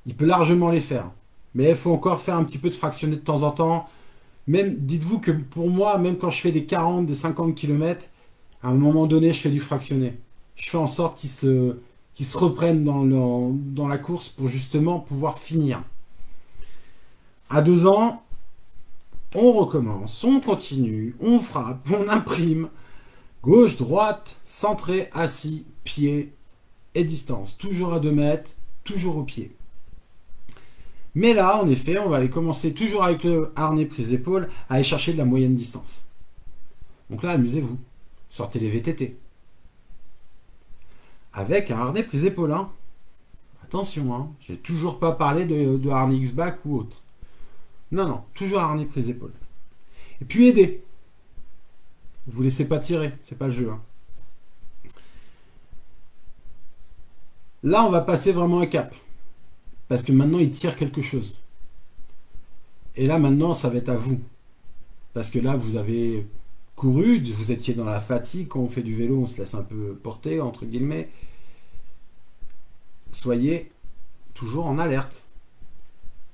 Il peut largement les faire. Mais il faut encore faire un petit peu de fractionné de temps en temps. Même, dites-vous que pour moi, même quand je fais des 40, des 50 km, à un moment donné, je fais du fractionné. Je fais en sorte qu'ils se reprennent dans la course pour justement pouvoir finir. À 2 ans, on recommence, on continue, on frappe, on imprime. Gauche, droite, centré, assis, pied et distance. Toujours à 2 mètres, toujours au pied. Mais là, en effet, on va aller commencer toujours avec le harnais prise-épaule à aller chercher de la moyenne distance. Donc là, amusez-vous. Sortez les VTT. Avec un harnais prise-épaule. Hein. Attention, hein. J'ai toujours pas parlé de harnais X-Back ou autre. Non, non, toujours harnais prise-épaule. Et puis aider. Vous laissez pas tirer, c'est pas le jeu. Hein. Là, on va passer vraiment un cap. Parce que maintenant, il tire quelque chose. Et là, maintenant, ça va être à vous. Parce que là, vous avez couru, vous étiez dans la fatigue. Quand on fait du vélo, on se laisse un peu porter, entre guillemets. Soyez toujours en alerte.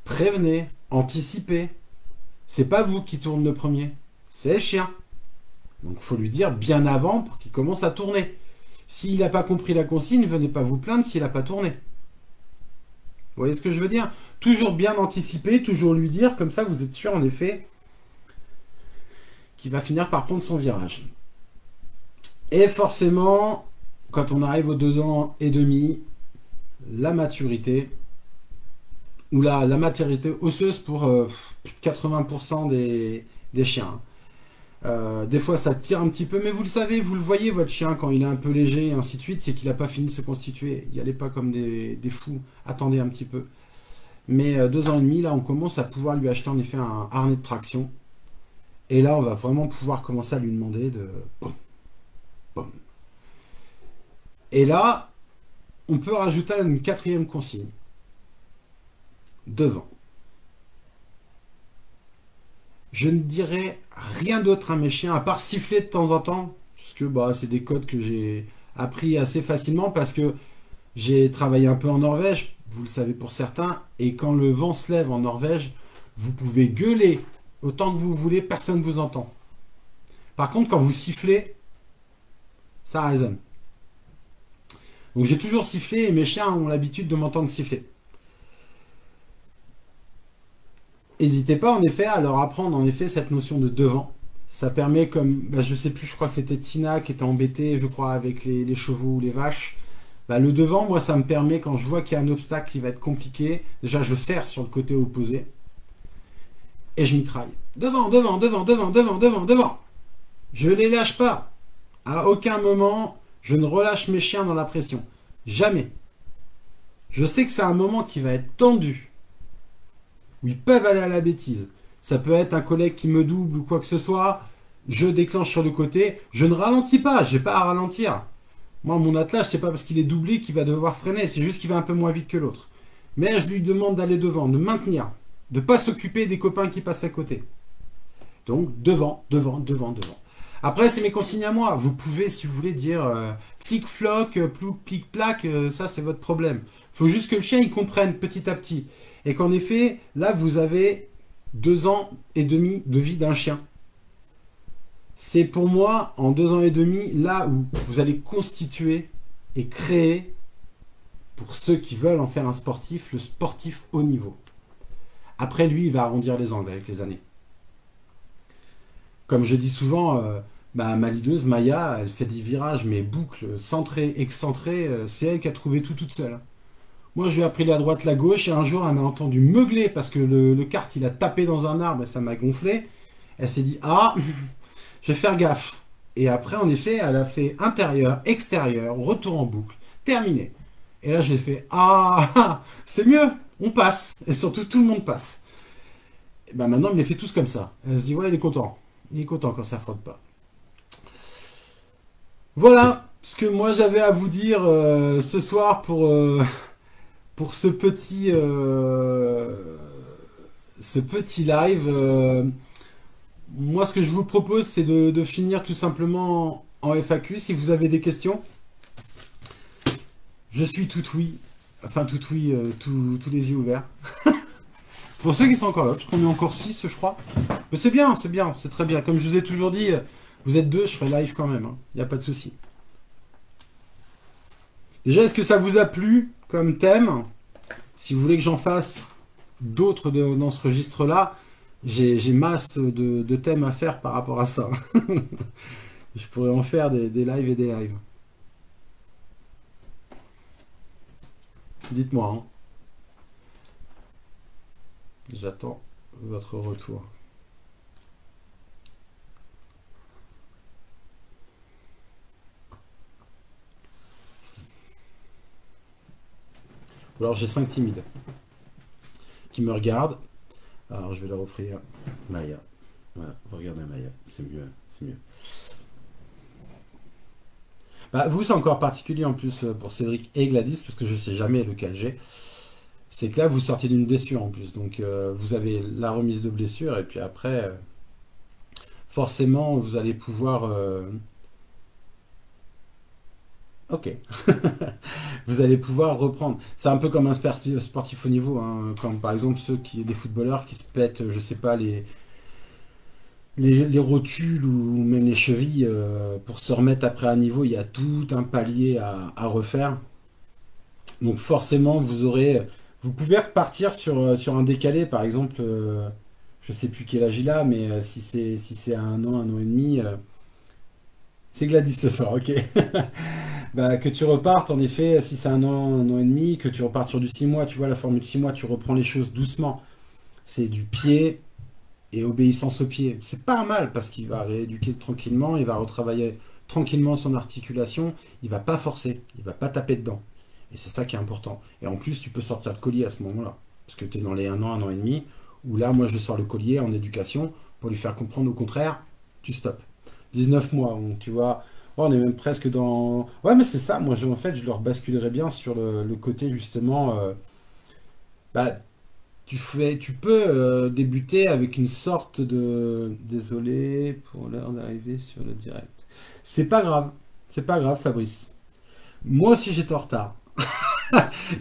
Prévenez, anticipez. C'est pas vous qui tourne le premier, c'est le chien. Donc, il faut lui dire bien avant pour qu'il commence à tourner. S'il n'a pas compris la consigne, venez pas vous plaindre s'il n'a pas tourné. Vous voyez ce que je veux dire? Toujours bien anticiper, toujours lui dire, comme ça vous êtes sûr en effet qu'il va finir par prendre son virage. Et forcément, quand on arrive aux 2 ans et demi, la maturité, ou la maturité osseuse pour plus de 80% des chiens. Des fois ça tire un petit peu, mais vous le savez, vous le voyez votre chien quand il est un peu léger et ainsi de suite, c'est qu'il n'a pas fini de se constituer. N'y allez pas comme des fous, attendez un petit peu. Mais 2 ans et demi, là on commence à pouvoir lui acheter en effet un harnais de traction. Et là on va vraiment pouvoir commencer à lui demander de... Boum, boum. Et là, on peut rajouter une 4e consigne. Devant. Je ne dirais rien d'autre à mes chiens, à part siffler de temps en temps, puisque bah, c'est des codes que j'ai appris assez facilement, parce que j'ai travaillé un peu en Norvège, vous le savez pour certains, et quand le vent se lève en Norvège, vous pouvez gueuler autant que vous voulez, personne ne vous entend. Par contre, quand vous sifflez, ça résonne. Donc j'ai toujours sifflé, et mes chiens ont l'habitude de m'entendre siffler. N'hésitez pas en effet à leur apprendre en effet cette notion de devant. Ça permet comme, bah, je sais plus, je crois que c'était Tina qui était embêtée, je crois, avec les chevaux ou les vaches. Bah, le devant, moi, ça me permet, quand je vois qu'il y a un obstacle qui va être compliqué, déjà je serre sur le côté opposé et je mitraille. Devant, devant, devant, devant, devant, devant, devant. Je les lâche pas. À aucun moment, je ne relâche mes chiens dans la pression. Jamais. Je sais que c'est un moment qui va être tendu, où ils peuvent aller à la bêtise. Ça peut être un collègue qui me double ou quoi que ce soit, je déclenche sur le côté, je ne ralentis pas, j'ai pas à ralentir. Moi, mon attelage, c'est pas parce qu'il est doublé qu'il va devoir freiner, c'est juste qu'il va un peu moins vite que l'autre. Mais je lui demande d'aller devant, de maintenir, de ne pas s'occuper des copains qui passent à côté. Donc, devant, devant, devant, devant. Après, c'est mes consignes à moi. Vous pouvez, si vous voulez, dire flic-floc, plouc, plic-plac, ça, c'est votre problème. Il faut juste que le chien, il comprenne petit à petit. Et qu'en effet, là, vous avez 2 ans et demi de vie d'un chien. C'est pour moi, en 2 ans et demi, là où vous allez constituer et créer, pour ceux qui veulent en faire un sportif, le sportif haut niveau. Après, lui, il va arrondir les angles avec les années. Comme je dis souvent, ma leaduse, Maya, elle fait des virages, mais boucles, centrées, excentrées, c'est elle qui a trouvé tout toute seule. Moi, je lui ai appris la droite, la gauche, et un jour, elle m'a entendu meugler parce que le kart, il a tapé dans un arbre et ça m'a gonflé. Elle s'est dit, ah, je vais faire gaffe. Et après, en effet, elle a fait intérieur, extérieur, retour en boucle, terminé. Et là, j'ai fait, ah, c'est mieux, on passe. Et surtout, tout le monde passe. Et ben maintenant, il les fait tous comme ça. Elle se dit, ouais, il est content. Il est content quand ça frotte pas. Voilà ce que moi j'avais à vous dire ce soir pour ce petit live. Moi, ce que je vous propose, c'est de finir tout simplement en FAQ. Si vous avez des questions, je suis tout oui. Enfin, tout oui, tous les yeux ouverts. Pour ceux qui sont encore là, parce qu'on est encore 6, je crois. Mais c'est bien, c'est très bien. Comme je vous ai toujours dit, vous êtes 2, je ferai live quand même. Il n'y a pas de souci. Déjà, est-ce que ça vous a plu comme thème? Si vous voulez que j'en fasse d'autres dans ce registre-là, j'ai masse de thèmes à faire par rapport à ça. Je pourrais en faire des lives et des lives. Dites-moi, hein. J'attends votre retour. Alors j'ai 5 timides qui me regardent. Alors je vais leur offrir Maya. Voilà, vous regardez Maya, c'est mieux, c'est mieux. Bah, vous, c'est encore particulier en plus pour Cédric et Gladys, parce que je sais jamais lequel j'ai. C'est que là, vous sortez d'une blessure en plus. Donc vous avez la remise de blessure, et puis après, forcément, vous allez pouvoir... Ok. Vous allez pouvoir reprendre. C'est un peu comme un sportif au niveau, hein. Comme par exemple des footballeurs qui se pètent, je sais pas, les rotules ou même les chevilles pour se remettre après à niveau. Il y a tout un palier à refaire. Donc forcément, vous pouvez repartir sur un décalé, par exemple. Je sais plus quel âge il a, mais si c'est 1 an et demi, c'est Gladys ce soir, ok. Bah, que tu repartes, en effet, si c'est 1 an et demi, que tu repartes sur du 6 mois, tu vois, la formule 6 mois, tu reprends les choses doucement. C'est du pied et obéissance au pied. C'est pas mal parce qu'il va rééduquer tranquillement, il va retravailler tranquillement son articulation, il va pas forcer, il va pas taper dedans. Et c'est ça qui est important. Et en plus, tu peux sortir le collier à ce moment-là. Parce que tu es dans les 1 an et demi, où là, moi, je sors le collier en éducation pour lui faire comprendre au contraire, tu stops. 19 mois, donc, tu vois. Ouais, on est même presque dans... Ouais, mais c'est ça, moi, en fait, je leur basculerais bien sur le côté, justement... bah, tu peux débuter avec une sorte de... Désolé pour l'heure d'arrivée sur le direct. C'est pas grave. C'est pas grave, Fabrice. Moi aussi, j'étais en retard.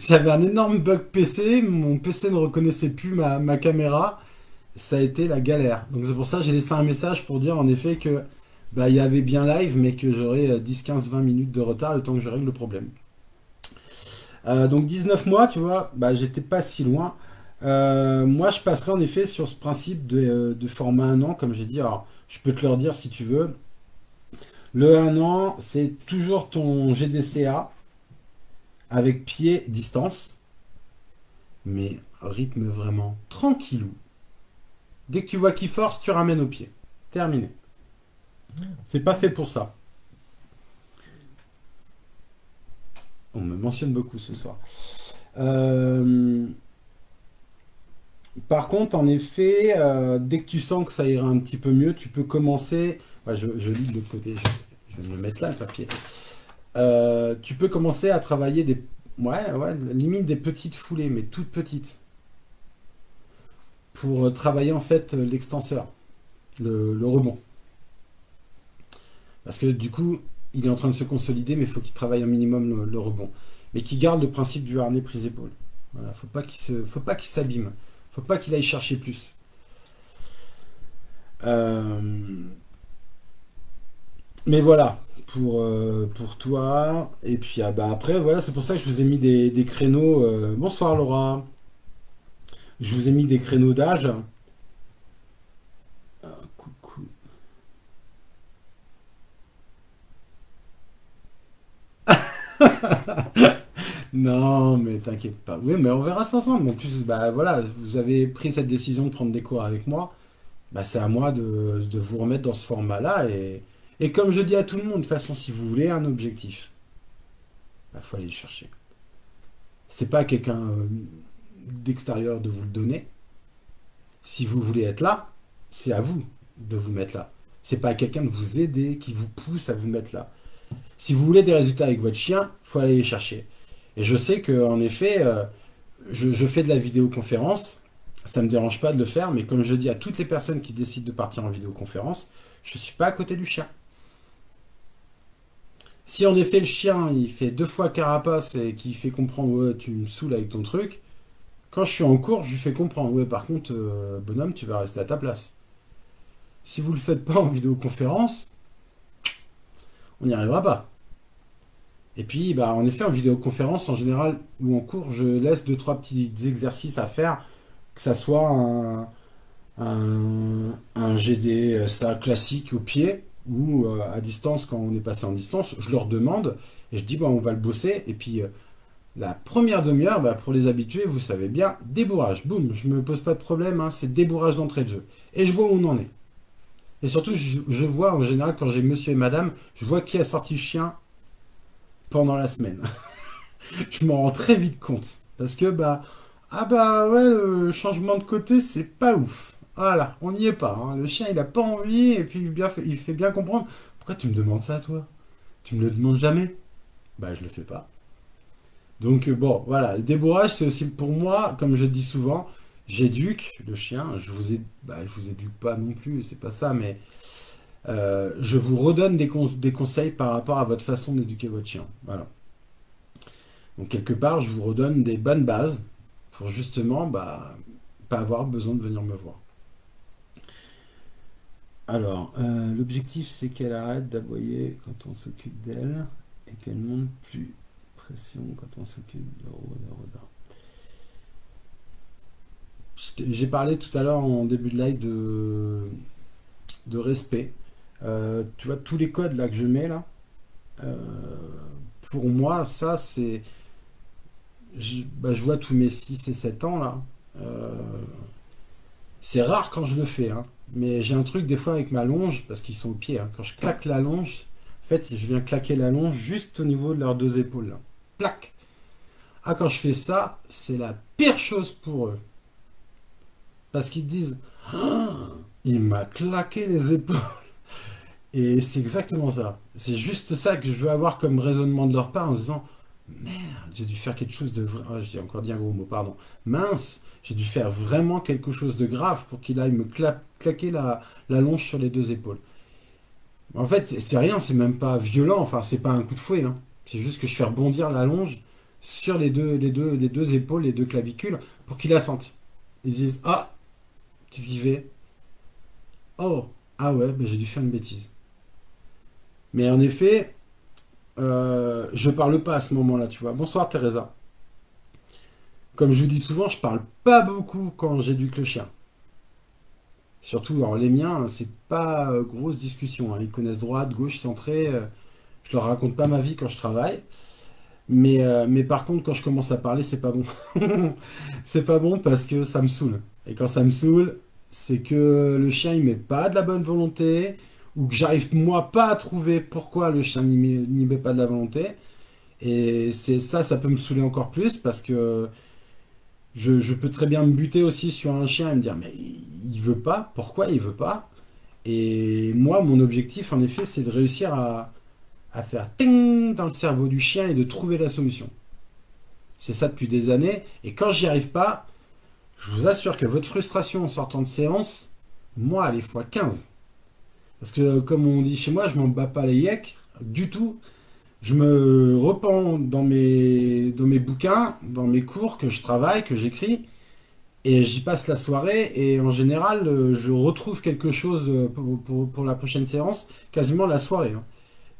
J'avais un énorme bug PC, mon PC ne reconnaissait plus ma caméra, ça a été la galère. Donc c'est pour ça que j'ai laissé un message pour dire en effet que bah, il y avait bien live, mais que j'aurais 10, 15, 20 minutes de retard le temps que je règle le problème. Donc 19 mois, tu vois, bah, j'étais pas si loin. Moi, je passerai en effet sur ce principe de format 1 an, comme j'ai dit. Alors, je peux te le redire si tu veux. Le 1 an, c'est toujours ton GDCA avec pied distance, mais rythme vraiment tranquillou. Dès que tu vois qu'il force, tu ramènes au pied. Terminé. C'est pas fait pour ça. On me mentionne beaucoup ce soir. Par contre, en effet, dès que tu sens que ça ira un petit peu mieux, tu peux commencer. Ouais, je lis de l'autre côté. Je vais me le mettre là, le papier. Tu peux commencer à travailler des... Ouais, limite des petites foulées, mais toutes petites. Pour travailler en fait l'extenseur, le rebond. Parce que du coup, il est en train de se consolider, mais il faut qu'il travaille un minimum le rebond. Mais qu'il garde le principe du harnais prise-épaule. Voilà, faut pas qu'il s'abîme. Faut pas qu'il aille chercher plus. Mais voilà, pour toi. Et puis bah, après, voilà, c'est pour ça que je vous ai mis des créneaux. Bonsoir Laura. Je vous ai mis des créneaux d'âge. Coucou. Non, mais t'inquiète pas. Oui, mais on verra ça ensemble. En plus, bah voilà, vous avez pris cette décision de prendre des cours avec moi. Bah, c'est à moi de vous remettre dans ce format-là. Et comme je dis à tout le monde, de toute façon, si vous voulez un objectif, il faut aller le chercher. C'est pas quelqu'un d'extérieur de vous le donner. Si vous voulez être là, c'est à vous de vous mettre là. C'est pas à quelqu'un de vous aider qui vous pousse à vous mettre là. Si vous voulez des résultats avec votre chien, il faut aller les chercher. Et je sais que en effet, je fais de la vidéoconférence. Ça ne me dérange pas de le faire, mais comme je dis à toutes les personnes qui décident de partir en vidéoconférence, je ne suis pas à côté du chien. Si en effet le chien il fait 2 fois carapace et qu'il fait comprendre ouais tu me saoules avec ton truc, quand je suis en cours je lui fais comprendre ouais par contre bonhomme tu vas rester à ta place. Si vous le faites pas en vidéoconférence, on n'y arrivera pas. Et puis bah en effet en vidéoconférence en général ou en cours je laisse 2 3 petits exercices à faire, que ça soit un GD ça classique au pied ou à distance quand on est passé en distance, je leur demande et je dis bah on va le bosser et puis la première demi-heure, bah, pour les habitués, vous savez bien, débourrage. Boum, je me pose pas de problème, hein, c'est débourrage d'entrée de jeu. Et je vois où on en est. Et surtout, je vois en général, quand j'ai monsieur et madame, je vois qui a sorti le chien pendant la semaine. Je m'en rends très vite compte. Parce que, bah, ah bah ouais, le changement de côté, c'est pas ouf. Voilà, on n'y est pas, hein. Le chien, il a pas envie, et puis il fait bien comprendre. Pourquoi tu me demandes ça, toi? Tu me le demandes jamais? Bah, je le fais pas. Donc bon, voilà, le débourrage, c'est aussi pour moi, comme je le dis souvent, j'éduque le chien, je vous éduque pas non plus, c'est pas ça, mais je vous redonne des conseils par rapport à votre façon d'éduquer votre chien. Voilà. Donc quelque part, je vous redonne des bonnes bases pour justement bah, pas avoir besoin de venir me voir. Alors, l'objectif, c'est qu'elle arrête d'aboyer quand on s'occupe d'elle et qu'elle monte plus pression quand on s'occupe de Roda. J'ai parlé tout à l'heure en début de live de respect. Tu vois, tous les codes là que je mets là, euh, pour moi, ça c'est. Je vois tous mes 6 et 7 ans là. Euh, c'est rare quand je le fais, hein, mais j'ai un truc des fois avec ma longe, parce qu'ils sont au pied. Hein, quand je claque la longe, en fait, je viens claquer la longe juste au niveau de leurs 2 épaules. Là. Clac! Ah, quand je fais ça, c'est la pire chose pour eux. Parce qu'ils disent, ah, il m'a claqué les épaules. Et c'est exactement ça. C'est juste ça que je veux avoir comme raisonnement de leur part en se disant, merde, j'ai dû faire quelque chose de vrai. Ah, j'ai encore dit un gros mot, pardon. Mince, j'ai dû faire vraiment quelque chose de grave pour qu'il aille me claquer la longe sur les 2 épaules. En fait, c'est rien, c'est même pas violent, enfin, c'est pas un coup de fouet. Hein. C'est juste que je fais rebondir la longe sur les deux épaules, les 2 clavicules, pour qu'il la sente. Ils disent, ah, qu'est-ce qu'il fait? Oh, ah ouais, ben j'ai dû faire une bêtise. Mais en effet, je parle pas à ce moment-là, tu vois. Bonsoir Teresa. Comme je vous dis souvent, je parle pas beaucoup quand j'éduque le chien. Surtout, alors les miens, c'est pas grosse discussion. Hein. Ils connaissent droite, gauche, centré. Je leur raconte pas ma vie quand je travaille. Mais par contre, quand je commence à parler, c'est pas bon. C'est pas bon parce que ça me saoule. Et quand ça me saoule, c'est que le chien il met pas de la bonne volonté ou que j'arrive moi pas à trouver pourquoi le chien n'y met pas de la volonté. Et c'est ça, ça peut me saouler encore plus parce que je peux très bien me buter aussi sur un chien et me dire mais il veut pas, pourquoi il veut pas? Et moi, mon objectif en effet, c'est de réussir à faire ting dans le cerveau du chien et de trouver la solution. C'est ça depuis des années. Et quand j'y arrive pas, je vous assure que votre frustration en sortant de séance, moi, elle est fois 15. Parce que, comme on dit chez moi, je m'en bats pas les yeux du tout. Je me repens dans mes bouquins, dans mes cours que je travaille, que j'écris, et j'y passe la soirée. Et en général, je retrouve quelque chose pour la prochaine séance, quasiment la soirée. Hein.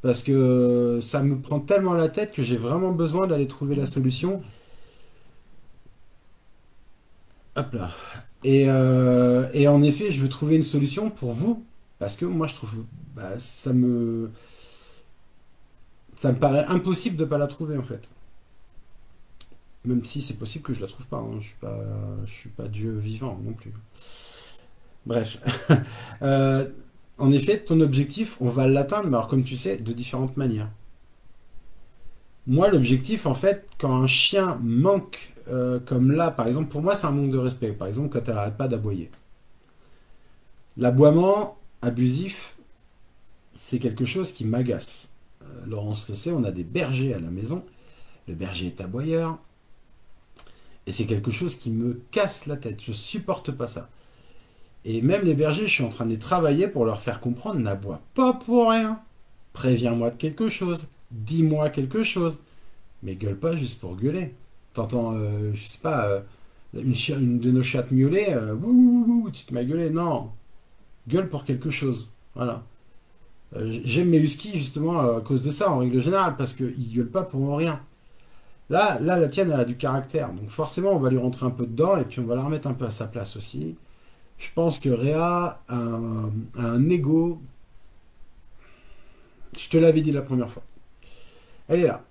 Parce que ça me prend tellement la tête que j'ai vraiment besoin d'aller trouver la solution. Hop là. Et en effet, je veux trouver une solution pour vous, parce que moi, je trouve, bah, ça me paraît impossible de ne pas la trouver, en fait. Même si c'est possible que je la trouve pas, hein. Je suis pas Dieu vivant non plus. Bref. Euh, en effet, ton objectif, on va l'atteindre, mais alors comme tu sais, de différentes manières. Moi, l'objectif, en fait, quand un chien manque, comme là, par exemple, pour moi, c'est un manque de respect. Par exemple, quand elle n'arrête pas d'aboyer. L'aboiement abusif, c'est quelque chose qui m'agace. Laurence le sait, on a des bergers à la maison. Le berger est aboyeur. Et c'est quelque chose qui me casse la tête. Je supporte pas ça. Et même les bergers, je suis en train de les travailler pour leur faire comprendre, n'aboie pas pour rien. Préviens-moi de quelque chose. Dis-moi quelque chose. Mais gueule pas juste pour gueuler. T'entends, je sais pas, une de nos chattes miauler, wouh, wouh, wouh, tu te m'as gueulé. Non, gueule pour quelque chose. Voilà. J'aime mes huskies justement à cause de ça, en règle générale, parce qu'ils gueulent pas pour rien. Là, la tienne, elle a du caractère. Donc forcément, on va lui rentrer un peu dedans et puis on va la remettre un peu à sa place aussi. Je pense que Réa a un ego. Je te l'avais dit la première fois. Elle est là.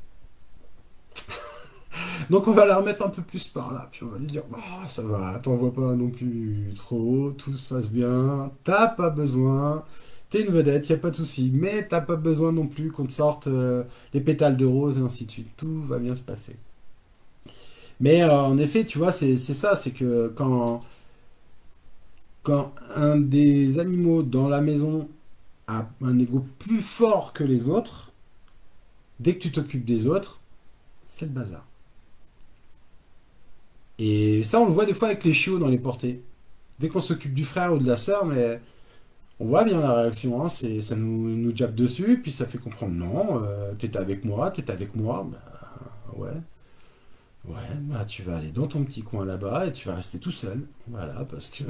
Donc on va la remettre un peu plus par là. Puis on va lui dire, oh, ça va, t'envoies pas non plus trop haut, tout se passe bien, t'as pas besoin, t'es une vedette, y a pas de souci, mais t'as pas besoin non plus qu'on te sorte les pétales de rose et ainsi de suite. Tout va bien se passer. Mais en effet, tu vois, c'est ça, c'est que quand un des animaux dans la maison a un ego plus fort que les autres, dès que tu t'occupes des autres, c'est le bazar. Et ça, on le voit des fois avec les chiots dans les portées. Dès qu'on s'occupe du frère ou de la sœur, mais on voit bien la réaction, hein, ça nous jappe dessus, puis ça fait comprendre non, t'étais avec moi, bah ouais, ouais, bah tu vas aller dans ton petit coin là-bas et tu vas rester tout seul. Voilà, parce que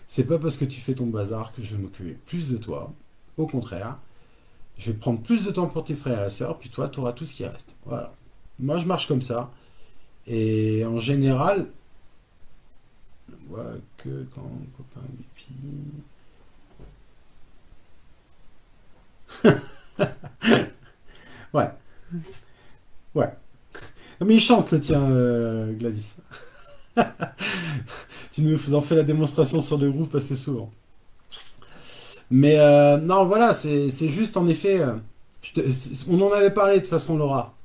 c'est pas parce que tu fais ton bazar que je vais m'occuper plus de toi. Au contraire, je vais prendre plus de temps pour tes frères et sœurs, puis toi, tu auras tout ce qui reste. Voilà. Moi, je marche comme ça. Et en général, on voit que quand copain Guppy. Ouais, ouais. Mais il chante le tien, Gladys. Tu nous en fais la démonstration sur le groupe assez souvent. Mais non, voilà, c'est juste en effet. On en avait parlé de toute façon, Laura.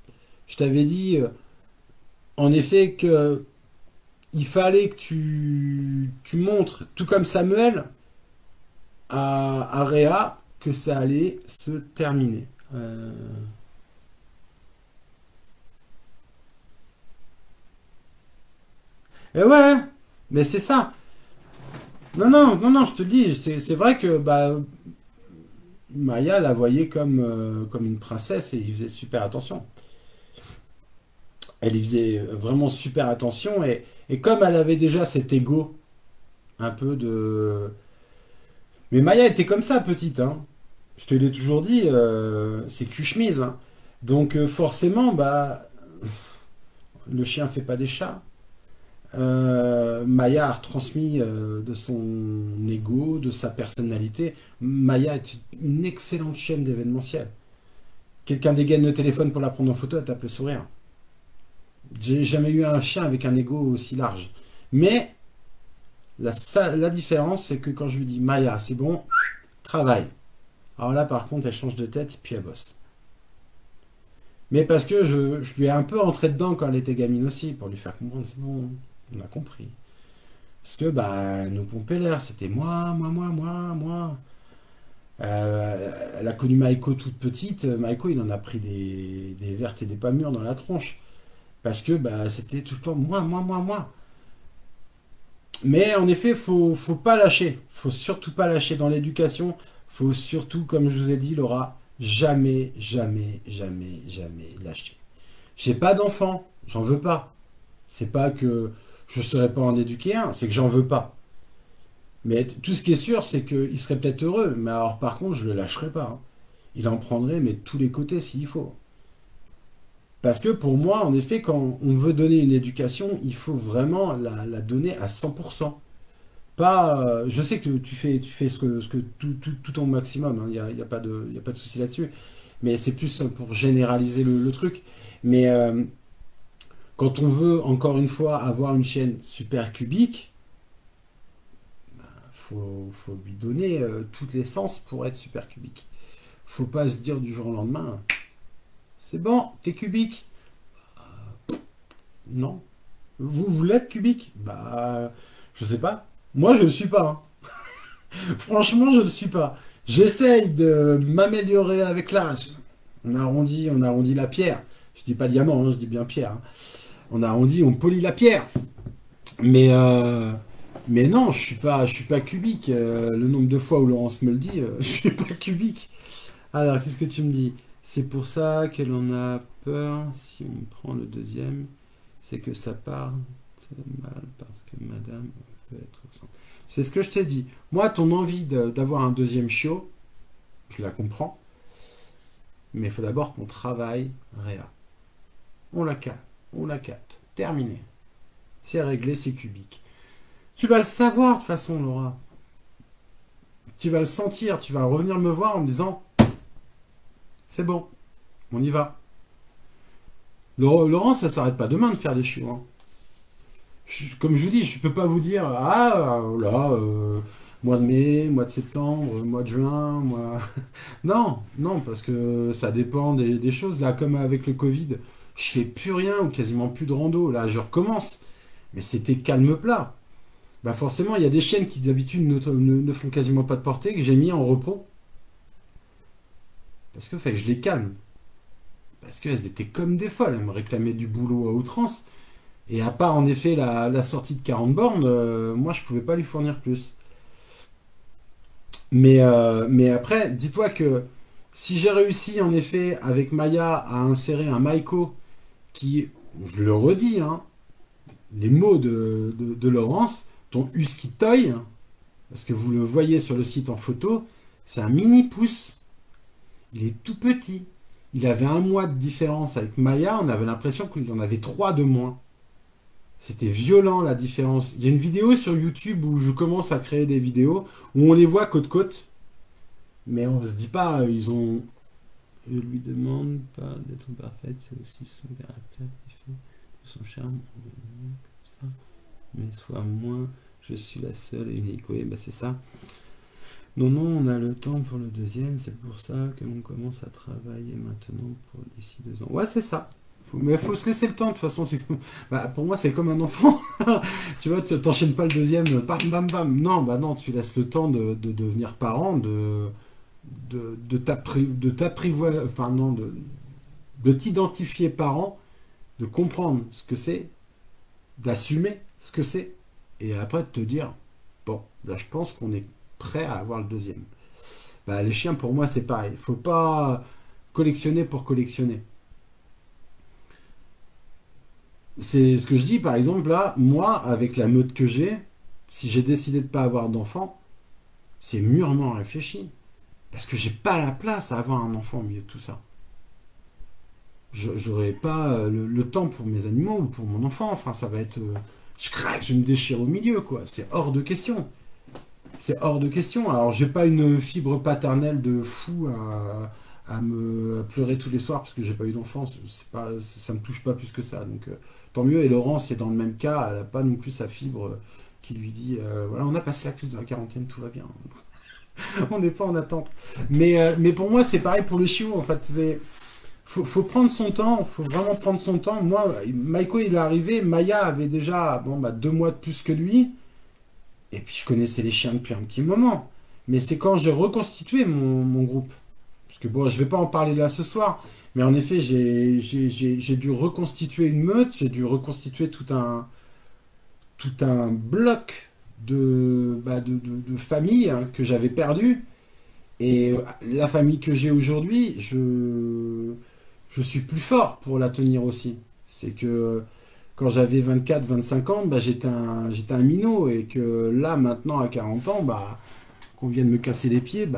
Je t'avais dit, en effet, que il fallait que tu montres, tout comme Samuel, à Réa, que ça allait se terminer. Et ouais, mais c'est ça. Non, non, non, non, je te dis, c'est vrai que bah, Maya la voyait comme une princesse et il faisait super attention. Elle y faisait vraiment super attention et comme elle avait déjà cet ego un peu de... Mais Maya était comme ça, petite, hein. Je te l'ai toujours dit, c'est cul-chemise, hein. Donc forcément, bah, le chien fait pas des chats. Maya a retransmis de son ego, de sa personnalité. Maya est une excellente chaîne d'événementiel. Quelqu'un dégaine le téléphone pour la prendre en photo, elle tape le sourire. J'ai jamais eu un chien avec un ego aussi large. Mais la différence, c'est que quand je lui dis Maya, c'est bon, travaille. Alors là, par contre, elle change de tête et puis elle bosse. Mais parce que je lui ai un peu rentré dedans quand elle était gamine aussi, pour lui faire comprendre, c'est bon, on a compris. Parce que, bah, elle nous pompait l'air, c'était moi, moi, moi, moi, moi. Elle a connu Maïko toute petite. Maïko, il en a pris des vertes et des pas mûres dans la tronche. Parce que bah, c'était tout le temps moi, moi, moi, moi. Mais en effet, faut pas lâcher. Faut surtout pas lâcher dans l'éducation. Faut surtout, comme je vous ai dit, Laura, jamais, jamais, jamais, jamais lâcher. J'ai pas d'enfant, j'en veux pas. C'est pas que je ne saurais pas en éduquer un, c'est que j'en veux pas. Mais tout ce qui est sûr, c'est qu'il serait peut-être heureux. Mais alors, par contre, je le lâcherai pas, hein. Il en prendrait, mais de tous les côtés s'il faut. Parce que pour moi, en effet, quand on veut donner une éducation, il faut vraiment la donner à 100%. Pas, je sais que tu fais ce que tout ton maximum, hein, y a pas de souci là-dessus. Mais c'est plus pour généraliser le truc. Mais quand on veut, encore une fois, avoir une chaîne super cubique, faut lui donner toutes les sens pour être super cubique. Faut pas se dire du jour au lendemain, c'est bon, t'es cubique. Non. Vous l'êtes cubique? Bah, je sais pas. Moi, je le suis pas, hein. Franchement, je le suis pas. J'essaye de m'améliorer avec l'âge. On arrondit la pierre. Je dis pas diamant, hein, je dis bien pierre, hein. On arrondit, on polit la pierre. Mais, euh, mais non, je suis pas cubique. Le nombre de fois où Laurence me le dit, je suis pas cubique. Alors, qu'est-ce que tu me dis? C'est pour ça qu'elle en a peur. Si on prend le deuxième, c'est que ça part mal parce que madame peut être absente. C'est ce que je t'ai dit. Moi, ton envie d'avoir un deuxième chiot, je la comprends. Mais il faut d'abord qu'on travaille Réa. On la capte. Terminé. C'est réglé, c'est cubique. Tu vas le savoir de toute façon, Laura. Tu vas le sentir. Tu vas revenir me voir en me disant c'est bon, on y va. Laurent, ça ne s'arrête pas demain de faire des chiots, hein. Comme je vous dis, je ne peux pas vous dire ah là, mois de mai, mois de septembre, mois de juin, mois. Non, non, parce que ça dépend des choses. Là, comme avec le Covid, je fais plus rien ou quasiment plus de rando. Là, je recommence. Mais c'était calme plat. Bah forcément, il y a des chiennes qui d'habitude ne font quasiment pas de portée, que j'ai mis en repos. Parce que fait que je les calme. Parce qu'elles étaient comme des folles. Elles me réclamaient du boulot à outrance. Et à part en effet la sortie de 40 bornes, moi je pouvais pas lui fournir plus. Mais après, dis-toi que si j'ai réussi en effet avec Maya à insérer un Maiko qui, je le redis, hein, les mots de Laurence, ton husky toy, parce que vous le voyez sur le site en photo, c'est un mini pouce. Il est tout petit. Il avait 1 mois de différence avec Maya, on avait l'impression qu'il en avait 3 de moins. C'était violent la différence. Il y a une vidéo sur YouTube où je commence à créer des vidéos où on les voit côte-côte. Mais on se dit pas, ils ont. Je lui demande pas d'être parfaite, c'est aussi son caractère qui fait de son charme. Comme ça. Mais soit moins, je suis la seule et unique. Oui, bah c'est ça. Non, non, on a le temps pour le deuxième, c'est pour ça que l'on commence à travailler maintenant pour d'ici 2 ans. Ouais, c'est ça. Mais il faut se laisser le temps, de toute façon. Bah, pour moi, c'est comme un enfant. Tu vois, tu t'enchaînes pas le deuxième, bam, bam, bam. Non, bah non, tu laisses le temps de devenir parent, de t'apprivoiser, enfin non, de t'identifier parent, de comprendre ce que c'est, d'assumer ce que c'est, et après de te dire, bon, là je pense qu'on est prêt à avoir le deuxième. Bah, les chiens, pour moi, c'est pareil. Il faut pas collectionner pour collectionner. C'est ce que je dis, par exemple, là, moi, avec la meute que j'ai, si j'ai décidé de ne pas avoir d'enfant, c'est mûrement réfléchi. Parce que j'ai pas la place à avoir un enfant au milieu de tout ça. J'aurai pas le temps pour mes animaux ou pour mon enfant. Enfin, ça va être. Je craque, je me déchire au milieu, quoi. C'est hors de question. C'est hors de question. Alors, j'ai pas une fibre paternelle de fou à me pleurer tous les soirs parce que j'ai pas eu d'enfant. C'est pas, ça me touche pas plus que ça. Donc, tant mieux. Et Laurence est dans le même cas. Elle a pas non plus sa fibre qui lui dit voilà, on a passé la crise de la quarantaine, tout va bien. On n'est pas en attente. Mais pour moi, c'est pareil pour les chiots. En fait, faut prendre son temps. Faut vraiment prendre son temps. Moi, Maiko, il est arrivé. Maya avait déjà 2 mois de plus que lui. Et puis, je connaissais les chiens depuis un petit moment. Mais c'est quand j'ai reconstitué mon groupe. Parce que bon, je vais pas en parler là ce soir. Mais en effet, j'ai dû reconstituer une meute. J'ai dû reconstituer tout un bloc de famille, hein, que j'avais perdu. Et la famille que j'ai aujourd'hui, je suis plus fort pour la tenir aussi. C'est que quand j'avais 24-25 ans, j'étais un minot. Et que là, maintenant, à 40 ans, qu'on vienne me casser les pieds,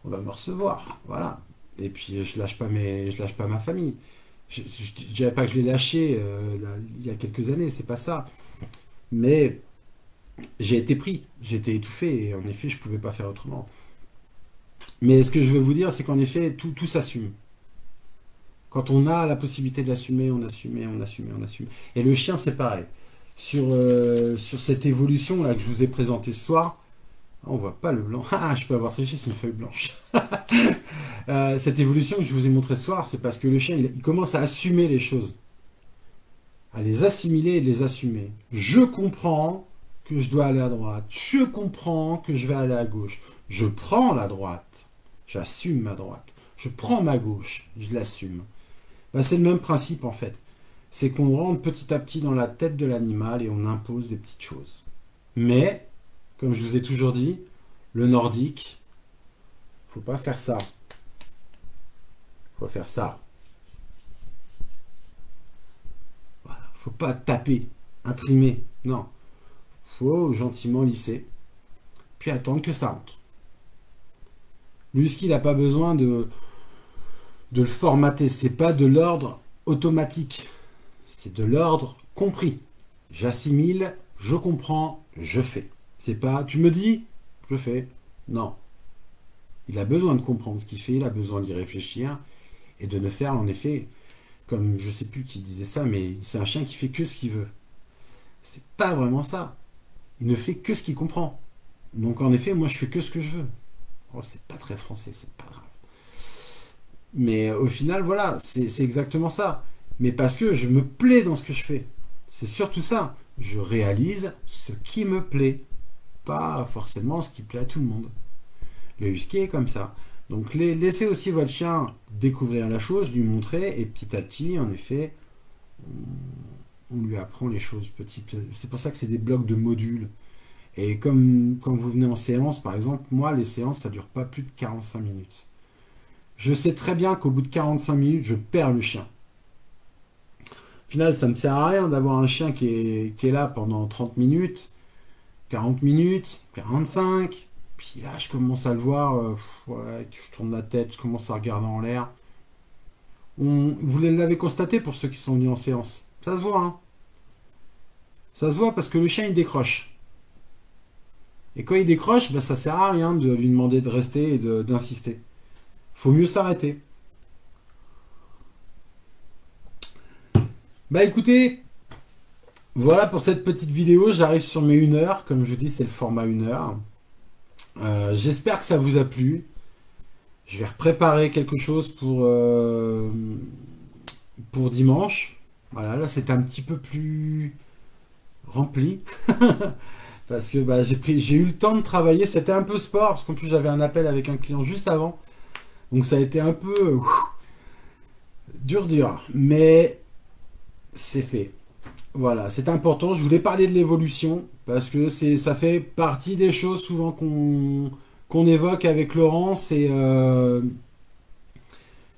on va me recevoir. Voilà. Et puis, je lâche pas ma famille. Je ne dirais pas que je l'ai lâché il y a quelques années, c'est pas ça. Mais j'ai été pris, j'ai été étouffé, et en effet, je ne pouvais pas faire autrement. Mais ce que je veux vous dire, c'est qu'en effet, tout s'assume. Quand on a la possibilité de l'assumer, on assume, on assume, on assume. Et le chien, c'est pareil. sur cette évolution là que je vous ai présentée ce soir. On voit pas le blanc. Ah, je peux avoir triché, c'est une feuille blanche. Cette évolution que je vous ai montrée ce soir, c'est parce que le chien, il commence à assumer les choses, à les assimiler et les assumer. Je comprends que je dois aller à droite. Je comprends que je vais aller à gauche. Je prends la droite. J'assume ma droite. Je prends ma gauche. Je l'assume. Bah, c'est le même principe en fait. C'est qu'on rentre petit à petit dans la tête de l'animal et on impose des petites choses. Mais, comme je vous ai toujours dit, le nordique, faut pas faire ça. Faut faire ça. Voilà. Faut pas taper, imprimer. Non. Faut gentiment lisser. Puis attendre que ça rentre. Le husky, il n'a pas besoin de le formater. C'est pas de l'ordre automatique. C'est de l'ordre compris. J'assimile, je comprends, je fais. C'est pas, tu me dis, je fais. Non. Il a besoin de comprendre ce qu'il fait, il a besoin d'y réfléchir et de ne faire en effet, comme je sais plus qui disait ça, mais c'est un chien qui fait que ce qu'il veut. C'est pas vraiment ça. Il ne fait que ce qu'il comprend. Donc en effet, moi je fais que ce que je veux. Oh, c'est pas très français, c'est pas grave. Mais au final, voilà, c'est exactement ça. Mais parce que je me plais dans ce que je fais. C'est surtout ça. Je réalise ce qui me plaît. Pas forcément ce qui plaît à tout le monde. Le husky est comme ça. Donc laissez aussi votre chien découvrir la chose, lui montrer, et petit à petit, en effet, on lui apprend les choses petites. C'est pour ça que c'est des blocs de modules. Et comme quand vous venez en séance, par exemple, moi, les séances, ça ne dure pas plus de 45 minutes. Je sais très bien qu'au bout de 45 minutes, je perds le chien. Au final, ça ne me sert à rien d'avoir un chien qui est là pendant 30 minutes, 40 minutes, 45. Puis là, je commence à le voir, ouais, je tourne la tête, je commence à regarder en l'air. Vous l'avez constaté pour ceux qui sont venus en séance. Ça se voit, hein. Ça se voit parce que le chien, il décroche. Et quand il décroche, bah, ça sert à rien de lui demander de rester et d'insister. Faut mieux s'arrêter. Bah écoutez, voilà pour cette petite vidéo. J'arrive sur mes 1 heure. Comme je vous dis, c'est le format 1 heure. J'espère que ça vous a plu. Je vais préparer quelque chose pour dimanche. Voilà, là c'est un petit peu plus rempli. Parce que bah, j'ai eu le temps de travailler. C'était un peu sport, parce qu'en plus j'avais un appel avec un client juste avant. Donc ça a été un peu dur. Mais c'est fait. Voilà, c'est important. Je voulais parler de l'évolution, parce que ça fait partie des choses souvent qu'on évoque avec Laurence. Et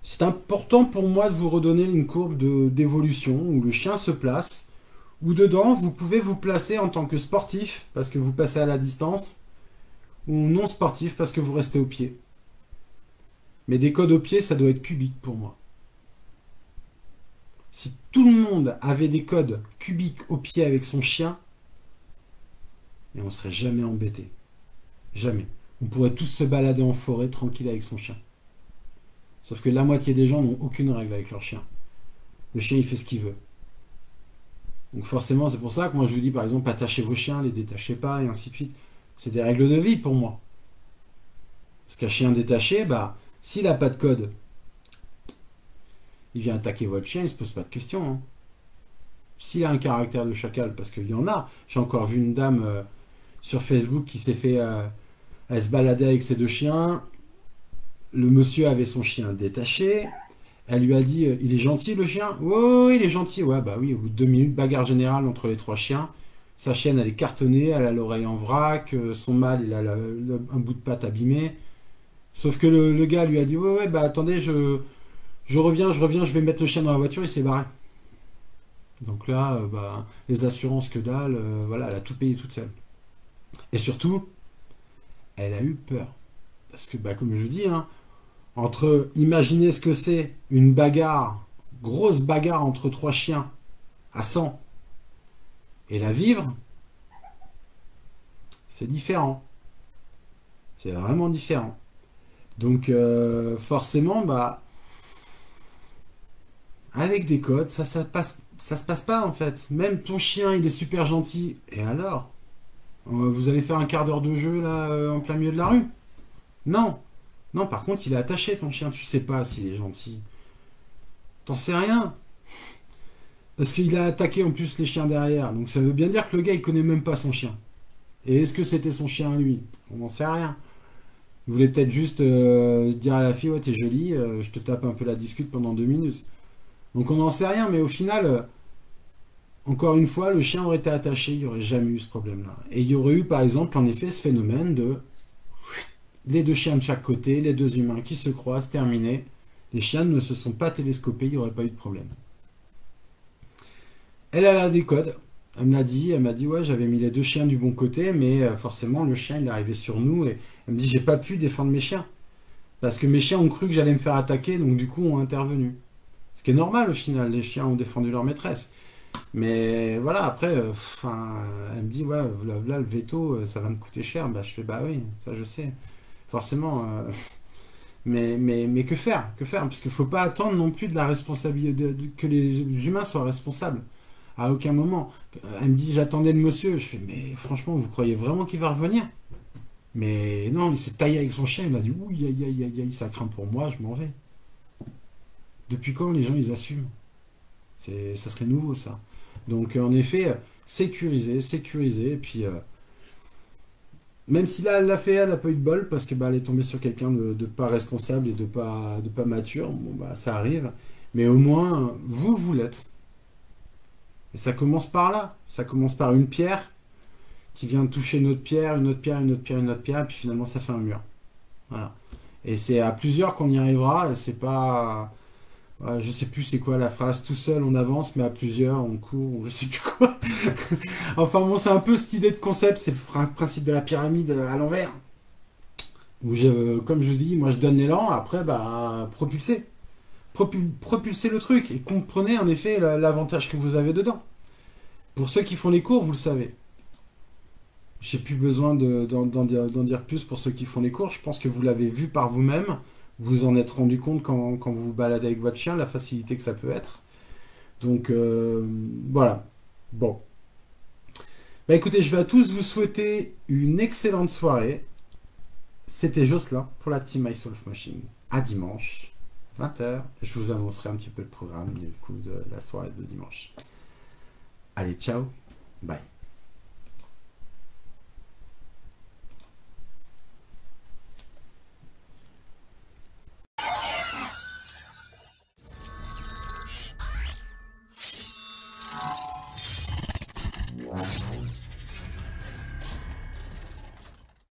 c'est important pour moi de vous redonner une courbe d'évolution où le chien se place. Où dedans, vous pouvez vous placer en tant que sportif, parce que vous passez à la distance, ou non sportif, parce que vous restez au pied. Mais des codes au pied, ça doit être cubique pour moi. Si tout le monde avait des codes cubiques au pied avec son chien, et on ne serait jamais embêté. Jamais. On pourrait tous se balader en forêt tranquille avec son chien. Sauf que la moitié des gens n'ont aucune règle avec leur chien. Le chien, il fait ce qu'il veut. Donc forcément, c'est pour ça que moi je vous dis par exemple, attachez vos chiens, les détachez pas, et ainsi de suite. C'est des règles de vie pour moi. Parce qu'un chien détaché, bah, s'il n'a pas de code, il vient attaquer votre chien, il ne se pose pas de questions. Hein. S'il a un caractère de chacal, parce qu'il y en a. J'ai encore vu une dame sur Facebook qui s'est fait... elle se baladait avec ses 2 chiens. Le monsieur avait son chien détaché. Elle lui a dit, il est gentil le chien? Oui, il est gentil. Ouais, bah oui, au bout de 2 minutes, bagarre générale entre les 3 chiens. Sa chienne, elle est cartonnée, elle a l'oreille en vrac. Son mâle, il a un bout de patte abîmé. Sauf que le gars lui a dit, ouais, bah attendez, je reviens, je vais mettre le chien dans la voiture, il s'est barré. Donc là, bah, les assurances que dalle, voilà, elle a tout payé toute seule. Et surtout, elle a eu peur. Parce que, bah, comme je vous dis, hein, entre imaginer ce que c'est une bagarre, grosse bagarre entre 3 chiens à 100 et la vivre, c'est différent. C'est vraiment différent. Donc forcément, bah, avec des codes, ça passe. ça se passe pas en fait. Même ton chien, il est super gentil. Et alors? Vous allez faire un quart d'heure de jeu là, en plein milieu de la rue? Non. Non, par contre, il est attaché ton chien. Tu sais pas s'il est gentil. T'en sais rien. Parce qu'il a attaqué en plus les chiens derrière. Donc ça veut bien dire que le gars, il connaît même pas son chien. Et est-ce que c'était son chien à lui? On n'en sait rien. Il voulait peut-être juste dire à la fille, ouais, t'es jolie, je te tape un peu la discute pendant 2 minutes. Donc on n'en sait rien, mais au final, encore une fois, le chien aurait été attaché, il n'y aurait jamais eu ce problème-là. Et il y aurait eu, par exemple, en effet, ce phénomène de les deux chiens de chaque côté, les deux humains qui se croisent, terminé. Les chiens ne se sont pas télescopés, il n'y aurait pas eu de problème. Elle a des codes. Elle me l'a dit, elle m'a dit, ouais, j'avais mis les deux chiens du bon côté, mais forcément, le chien, il est arrivé sur nous, et elle me dit, j'ai pas pu défendre mes chiens. Parce que mes chiens ont cru que j'allais me faire attaquer, donc du coup, ont intervenu. Ce qui est normal, au final, les chiens ont défendu leur maîtresse. Mais voilà, après, elle me dit, ouais, là, le veto, ça va me coûter cher. Bah, je fais, bah oui, ça je sais. Forcément. Mais que faire? Que faire? Parce qu'il ne faut pas attendre non plus de la responsabilité, que les humains soient responsables. À aucun moment. Elle me dit, j'attendais le monsieur. Je fais, mais franchement, vous croyez vraiment qu'il va revenir? Mais non, il s'est taillé avec son chien. Il a dit, ouh, aïe, aïe, aïe, aïe, ça craint pour moi, je m'en vais. Depuis quand les gens, ils assument? Ça serait nouveau, ça. Donc, en effet, sécuriser, sécuriser. Et puis, même si là, elle l'a fait, elle n'a pas eu de bol parce que bah, elle est tombée sur quelqu'un de pas responsable et de pas mature. Bon, bah, ça arrive. Mais au moins, vous l'êtes. Et ça commence par là. Ça commence par une pierre qui vient toucher une autre pierre, une autre pierre, une autre pierre, une autre pierre, et puis finalement, ça fait un mur. Voilà. Et c'est à plusieurs qu'on y arrivera. Et c'est pas. Je sais plus c'est quoi la phrase, tout seul on avance, mais à plusieurs on court, ou je sais plus quoi. Enfin bon, c'est un peu cette idée de concept, c'est le principe de la pyramide à l'envers. Où comme je vous dis, moi je donne l'élan, après bah propulser. Propulser le truc et comprenez en effet l'avantage que vous avez dedans. Pour ceux qui font les cours, vous le savez. J'ai plus besoin d'en dire plus pour ceux qui font les cours. Je pense que vous l'avez vu par vous-même. Vous en êtes rendu compte quand vous vous baladez avec votre chien, la facilité que ça peut être. Donc voilà. Bon. Bah écoutez, je vais à tous vous souhaiter une excellente soirée. C'était Jocelyn pour la Team MySolf Machine. À dimanche, 20h. Je vous annoncerai un petit peu le programme du coup de la soirée de dimanche. Allez, ciao. Bye.